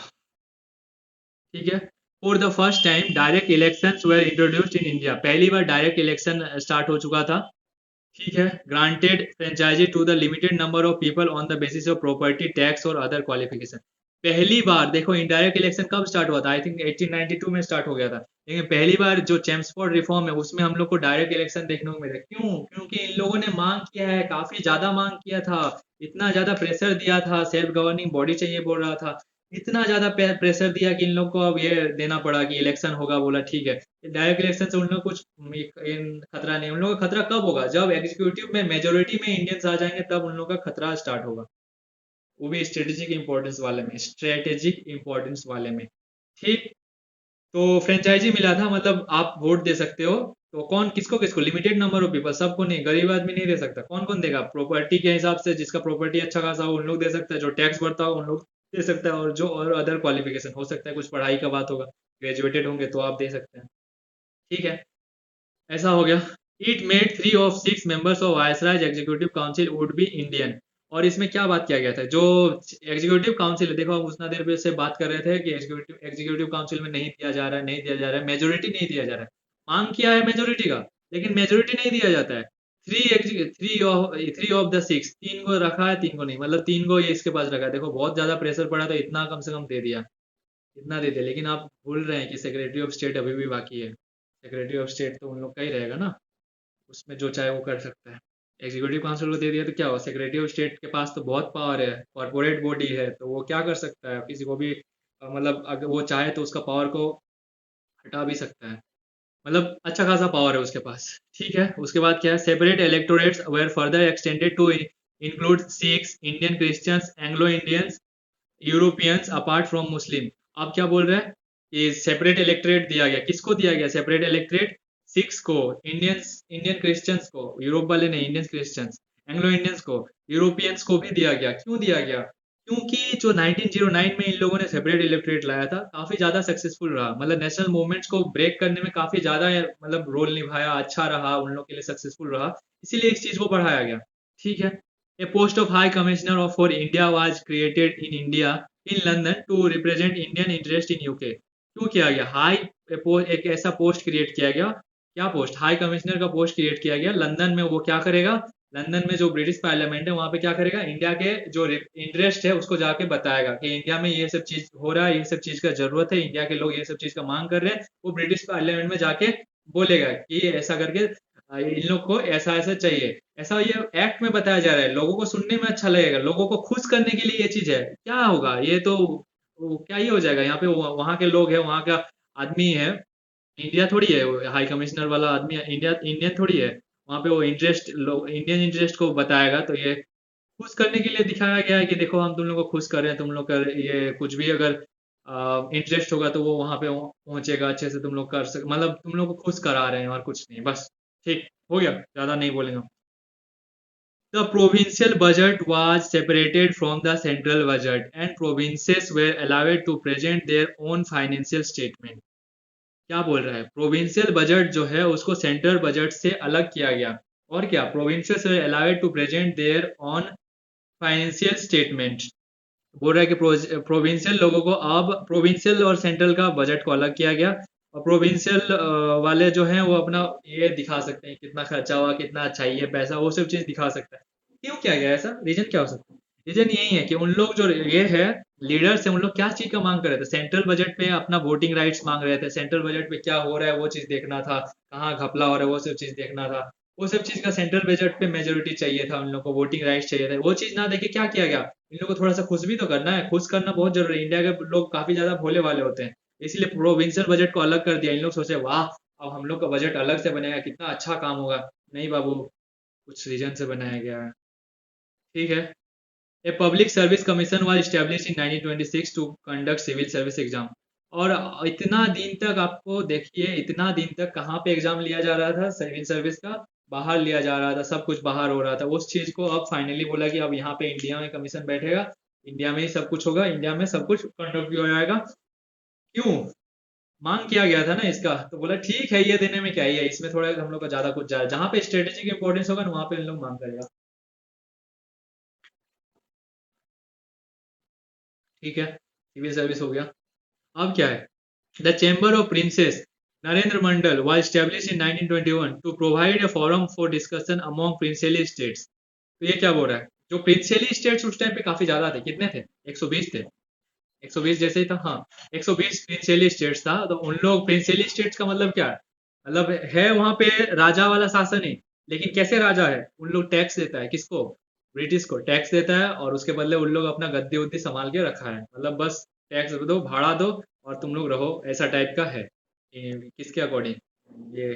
A: ठीक है। For the first time direct elections were introduced in India, पहली बार डायरेक्ट इलेक्शन स्टार्ट हो चुका था। ठीक है, granted franchise to the limited number of people on the basis of property tax और अदर क्वालिफिकेशन, पहली बार देखो इनडायरेक्ट इलेक्शन कब स्टार्ट हुआ था, आई थिंक 1892 में स्टार्ट हो गया था, लेकिन पहली बार जो चेम्सफोर्ड रिफॉर्म है उसमें हम लोग को डायरेक्ट इलेक्शन देखने को मिला, क्यों, क्योंकि इन लोगों ने मांग किया है, काफी ज्यादा मांग किया था, इतना ज्यादा प्रेशर दिया था, सेल्फ गवर्निंग बॉडी चाहिए बोल रहा था, इतना ज्यादा प्रेशर दिया कि इन लोग को अब ये देना पड़ा कि इलेक्शन होगा, बोला ठीक है, डायरेक्ट इलेक्शन से उन लोग कुछ खतरा नहीं, उन लोगों का खतरा कब होगा, जब एग्जीक्यूटिव में मेजोरिटी में इंडियंस आ जाएंगे, तब उन लोगों का खतरा स्टार्ट होगा, वो भी स्ट्रेटेजिक इंपॉर्टेंस वाले में, स्ट्रेटेजिक इंपॉर्टेंस वाले में। ठीक, तो फ्रेंचाइजी मिला था, मतलब आप वोट दे सकते हो, तो कौन किसको किसको, लिमिटेड नंबर ऑफ पीपल, सबको नहीं, गरीब आदमी नहीं दे सकता, कौन कौन देगा, प्रॉपर्टी के हिसाब से, जिसका प्रॉपर्टी अच्छा खासा हो उन लोग दे सकता है, जो टैक्स भरता हो उन लोग दे सकता है, और जो और अदर क्वालिफिकेशन हो सकता है, कुछ पढ़ाई का बात होगा, ग्रेजुएटेड होंगे तो आप दे सकते हैं। ठीक है, ऐसा हो गया। It made 3 of 6 members of viceroy executive council would be Indian, और इसमें क्या बात किया गया था, जो एग्जीक्यूटिव काउंसिल है, देखो हम उतना देर पे से बात कर रहे थे कि एग्जीक्यूटिव एग्जीक्यूटिव काउंसिल में नहीं दिया जा रहा है, नहीं दिया जा रहा है, मेजोरिटी नहीं दिया जा रहा है, मांग किया है मेजोरिटी का, लेकिन मेजोरिटी नहीं दिया जाता है, थ्री ऑफ द 6, 3 को रखा है, 3 को नहीं, मतलब 3 को ये इसके पास रखा है, देखो बहुत ज्यादा प्रेशर पड़ा तो इतना कम से कम दे दिया, इतना दे दिया, लेकिन आप भूल रहे हैं कि सेक्रेटरी ऑफ स्टेट अभी भी बाकी है, सेक्रेटरी ऑफ स्टेट तो उन लोग का ही रहेगा ना, उसमें जो चाहे वो कर सकता है, एग्जीक्यूटिव काउंसिल को दे दिया तो क्या हो, सेक्रेटरी ऑफ स्टेट के पास तो बहुत पावर है, कॉर्पोरेट बॉडी है, तो वो क्या कर सकता है, किसी को भी मतलब अगर वो चाहे तो उसका पावर को हटा भी सकता है, मतलब अच्छा खासा पावर है उसके पास। ठीक है, उसके बाद क्या है, separate electorates were further extended to include Sikhs, Indian Christians, Anglo Indians, Europeans apart from Muslim. आप क्या बोल रहे हैं कि सेपरेट इलेक्टोरेट दिया गया, किसको दिया गया सेपरेट इलेक्टोरेट, सिक्स को, इंडियंस, इंडियन क्रिश्चियंस को, यूरोप वाले नहीं, इंडियन क्रिश्चियंस, एंग्लो इंडियंस को, यूरोपियंस को भी दिया गया, क्यों दिया गया, क्योंकि जो 1909 में इन लोगों ने सेपरेट इलेक्टोरेट लाया था, काफी ज्यादा सक्सेसफुल रहा, मतलब नेशनल मूवमेंट्स को ब्रेक करने में काफी ज्यादा मतलब रोल निभाया, अच्छा रहा, उन लोग के लिए सक्सेसफुल रहा, इसीलिए इस चीज को बढ़ाया गया। ठीक है, a post of high commissioner of for India was created in India in London to represent Indian interest in UK, क्यों किया गया, एक ऐसा पोस्ट क्रिएट किया गया, क्या पोस्ट, हाई कमिश्नर का पोस्ट क्रिएट किया गया लंदन में, वो क्या करेगा, लंदन में जो ब्रिटिश पार्लियामेंट है वहां पे क्या करेगा, इंडिया के जो इंटरेस्ट है उसको जाके बताएगा कि इंडिया में ये सब चीज हो रहा है, ये सब चीज का जरूरत है, इंडिया के लोग ये सब चीज का मांग कर रहे हैं। वो ब्रिटिश पार्लियामेंट में जाके बोलेगा कि ये ऐसा करके इन लोग को ऐसा ऐसा चाहिए, ऐसा ये एक्ट में बताया जा रहा है। लोगों को सुनने में अच्छा लगेगा, लोगों को खुश करने के लिए ये चीज है। क्या होगा ये तो क्या ही हो जाएगा, यहाँ पे वहाँ के लोग हैं, वहाँ का आदमी है, इंडिया थोड़ी है वो हाई कमिश्नर वाला आदमी, इंडिया इंडियन थोड़ी है। वहाँ पे वो इंटरेस्ट लोग इंडियन इंटरेस्ट को बताएगा, तो ये खुश करने के लिए दिखाया गया है कि देखो हम तुम लोग को खुश कर रहे हैं, तुम लोग का ये कुछ भी अगर इंटरेस्ट होगा तो वो वहाँ पे पहुंचेगा अच्छे से, तुम लोग कर सक मतलब तुम लोग को खुश करा रहे हैं और कुछ नहीं, बस ठीक हो गया, ज्यादा नहीं बोलेंगे। The provincial budget was separated from the central budget and provinces were allowed to present their own financial statement। क्या बोल रहा है, प्रोविंशियल बजट जो है उसको सेंट्रल बजट से अलग किया गया। और क्या, provinces were allowed to present their own financial statement। बोल रहा है कि प्रोविंशियल लोगों को अब प्रोविंशियल और सेंट्रल का बजट को अलग किया गया, और प्रोविंशियल वाले जो हैं वो अपना ये दिखा सकते हैं कितना खर्चा हुआ, कितना चाहिए पैसा, वो सब चीज दिखा सकता है। क्यों किया गया ऐसा, रीजन क्या हो सकता है? रीजन यही है कि उन लोग जो ये है लीडर्स है, उन लोग क्या चीज का मांग कर रहे थे, सेंट्रल बजट पे अपना वोटिंग राइट्स मांग रहे थे, सेंट्रल बजट पे क्या हो रहा है वो चीज देखना था, कहाँ घपला हो रहा है वो सब चीज देखना था। वो सब चीज का सेंट्रल बजट पे मेजोरिटी चाहिए था, उन लोग को वोटिंग राइट्स चाहिए थे। वो चीज ना देखे क्या किया गया, इन लोग को थोड़ा सा खुश भी तो करना है, खुश करना बहुत जरूरी है। इंडिया के लोग काफी ज्यादा भोले वाले होते हैं, इसलिए प्रोविंशियल बजट को अलग कर दिया। इन लोग सोचे वाह अब हम लोग का बजट अलग से बनेगा, कितना अच्छा काम होगा। नहीं बाबू, कुछ रीजन से बनाया गया है। ठीक है। A public service commission was established in 1926 to conduct civil service exam. और इतना दिन तक आपको देखिए, इतना दिन तक कहाँ पे एग्जाम लिया जा रहा था सिविल सर्विस का, बाहर लिया जा रहा था, सब कुछ बाहर हो रहा था। उस चीज को अब फाइनली बोला कि अब यहाँ पे इंडिया में कमीशन बैठेगा, इंडिया में ही सब कुछ होगा, इंडिया में सब कुछ कंडक्ट भी हो जाएगा। क्यों, मांग किया गया था ना इसका, तो बोला ठीक है ये देने में क्या ही है, इसमें थोड़ा हम लोग का ज्यादा कुछ जाए, जहाँ पे स्ट्रेटेजिक इंपॉर्टेंस होगा ना वहाँ पे इन लोग मांग करेगा। ठीक है, सिविल सर्विस हो गया। अब क्या है, the chamber of princess Narendra Mandal was established in 1921 to provide a forum for discussion among princely states। तो ये क्या बोल रहा है, जो प्रिंसियली स्टेट्स उस टाइम पे काफी ज्यादा थे, कितने थे, 120 थे, 120 जैसे ही था, हाँ 120 प्रिंसियली स्टेट्स था। तो उन लोग प्रिंसियली स्टेट्स का मतलब क्या है, मतलब है वहां पे राजा वाला शासन ही, लेकिन कैसे राजा है, उन लोग टैक्स देता है किसको, ब्रिटिश को टैक्स देता है, और उसके बदले उन लोग अपना गद्दी उद्दी संभाल के रखा है, मतलब बस टैक्स दो भाड़ा दो और तुम लोग रहो, ऐसा टाइप का है। किसके अकॉर्डिंग, ये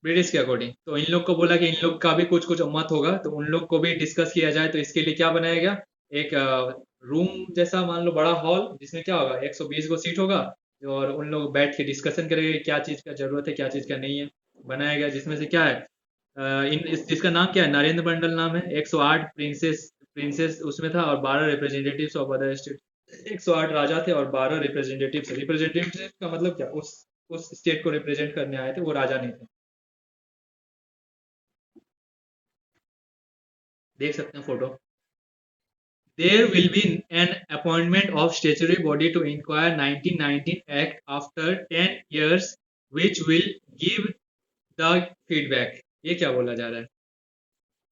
A: ब्रिटिश के अकॉर्डिंग। तो इन लोग को बोला कि इन लोग का भी कुछ कुछ मत होगा, तो उन लोग को भी डिस्कस किया जाए। तो इसके लिए क्या बनाया गया, एक रूम जैसा मान लो बड़ा हॉल, जिसमें क्या होगा 120 गो सीट होगा, और उन लोग बैठ के डिस्कशन करेंगे कि क्या चीज का जरूरत है क्या चीज का नहीं है। बनाया गया जिसमें से क्या है, जिसका नाम क्या है, नरेंद्र मंडल नाम है। 108 प्रिंसेस प्रिंसेस उसमें था, और 12 रिप्रेजेंटेटिव्स ऑफ अदर स्टेट। 108 राजा थे और 12 रिप्रेजेंटेटिव्स। रिप्रेजेंटेटिव का मतलब क्या, उस स्टेट को रिप्रेजेंट करने आए थे, वो राजा नहीं थे। देख सकते हैं photo. There will be an appointment of statutory body to inquire 1919 Act after 10 years, which will give the feedback। ये क्या बोला जा रहा है,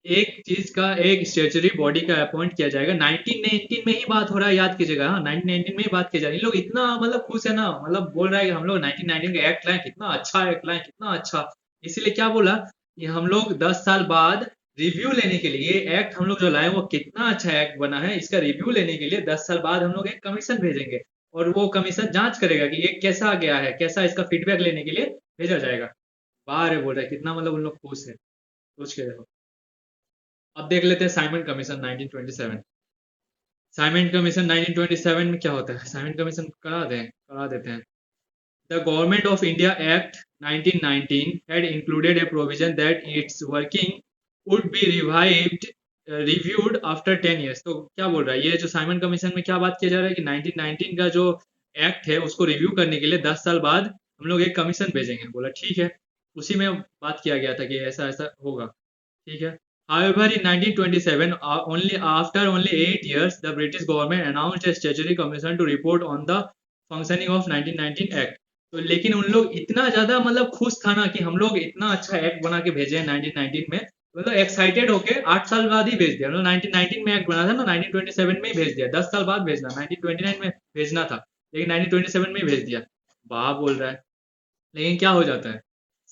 A: एक चीज का एक स्टेचुरी बॉडी का अपॉइंट किया जाएगा, 1919 में ही बात हो रहा है, याद कीजिएगा, हाँ 1919 में ही बात की जा रही है। इन लोग इतना मतलब खुश है ना, मतलब बोल रहा है कि हम लोग 1919 का एक्ट लाए, कितना अच्छा एक्ट लाए, कितना अच्छा। इसीलिए क्या बोला कि हम लोग 10 साल बाद रिव्यू लेने के लिए, ये एक्ट हम लोग जो लाए वो कितना अच्छा एक्ट बना है, इसका रिव्यू लेने के लिए 10 साल बाद हम लोग एक कमीशन भेजेंगे, और वो कमीशन जांच करेगा कि ये कैसा गया है, कैसा, इसका फीडबैक लेने के लिए भेजा जाएगा। बाहर है बोल रहा है, कितना मतलब उन लोग खुश है, सोच के देखो। अब देख लेते हैं साइमन कमीशन 1927। साइमन कमीशन 1927 में क्या होता है, साइमन कमीशन करा देते हैं। The government of India act 1919 had included a provision that its working would be revived reviewed after 10 years। तो क्या बोल रहा है, ये जो साइमन कमीशन में क्या बात किया जा रहा है कि 1919 का जो एक्ट है उसको रिव्यू करने के लिए 10 साल बाद हम लोग एक कमीशन भेजेंगे। बोला ठीक है, उसी में बात किया गया था कि ऐसा ऐसा होगा। ठीक है। However, in 1927, only 8 years, the British government announced a statutory commission to report on the functioning of 1919 Act। तो लेकिन उन लोग इतना ज्यादा मतलब खुश था ना कि हम लोग इतना अच्छा एक्ट बना के भेजे हैं 1919 में, मतलब एक्साइटेड होके 8 साल बाद ही भेज दिया, मतलब 1919 में एक्ट बना था ना, 1927 में ही भेज दिया, 10 साल बाद भेजना, 1929 में भेजना था, लेकिन 1927 में ही भेज दिया। वाह बोल रहा है। लेकिन क्या हो जाता है,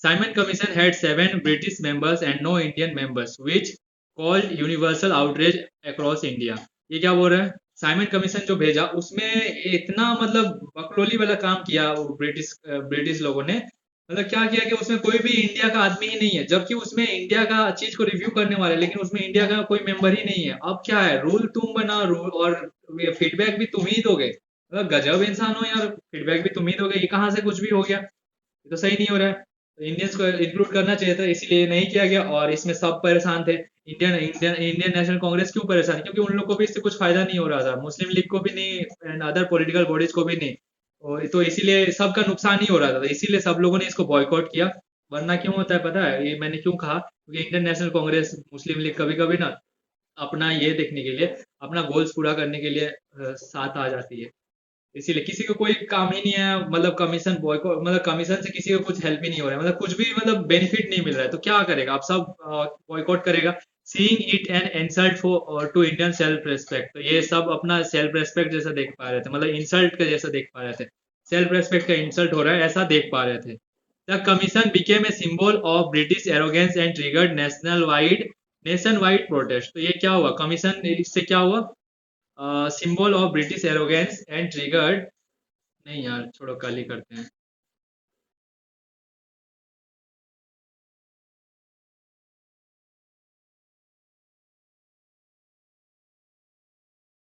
A: Simon Commission had 7 British members and no Indian members which called universal outreach across India. ये क्या बोल रहा है, साइमन कमीशन जो भेजा उसमें इतना मतलब बकलोली वाला काम किया वो ब्रिटिश लोगों ने, मतलब क्या किया कि उसमें कोई भी इंडिया का आदमी ही नहीं है, जबकि उसमें इंडिया का चीज को रिव्यू करने वाले, लेकिन उसमें इंडिया का कोई मेंबर ही नहीं है। अब क्या है, रूल तुम बना, रूल और फीडबैक भी तुम ही दोगे, मतलब गजब इंसान हो यार, फीडबैक भी तुम ही दोगे, ये कहाँ से कुछ भी हो गया, ये तो सही नहीं हो रहा है। तो इंडियंस को इंक्लूड करना चाहिए था, इसीलिए नहीं किया गया, और इसमें सब परेशान थे। Indian Indian Indian National Congress क्यों परेशान है? क्योंकि उन लोग को भी इससे कुछ फायदा नहीं हो रहा था, मुस्लिम लीग को भी नहीं एंड अदर पॉलिटिकल बॉडीज को भी नहीं, तो इसीलिए सबका नुकसान ही हो रहा था, तो इसीलिए सब लोगों ने इसको बॉयकॉट किया। वरना क्यों होता है पता है, ये मैंने क्यों कहा, क्योंकि इंडियन नेशनल कांग्रेस मुस्लिम लीग कभी कभी ना अपना ये देखने के लिए, अपना गोल्स पूरा करने के लिए साथ आ जाती है। इसीलिए किसी को कोई काम ही नहीं है, मतलब कमीशन बॉयकॉट, मतलब कमीशन से किसी को कुछ हेल्प ही नहीं हो रहा है, मतलब कुछ भी मतलब बेनिफिट नहीं मिल रहा है, तो क्या करेगा, अब सब बॉयकॉट करेगा। Seeing it an insult for to Indian self respect, तो ये सब अपना सेल्फ रेस्पेक्ट जैसा देख पा रहे थे, मतलब इंसल्ट का जैसा देख पा रहे थे, सेल्फ रेस्पेक्ट का इंसल्ट हो रहा है ऐसा देख पा रहे थे। The commission became a symbol of British arrogance and triggered nation wide protest. तो ये क्या हुआ, कमीशन इससे क्या हुआ, symbol of British arrogance and triggered, नहीं यार छोड़ो कल ही करते हैं।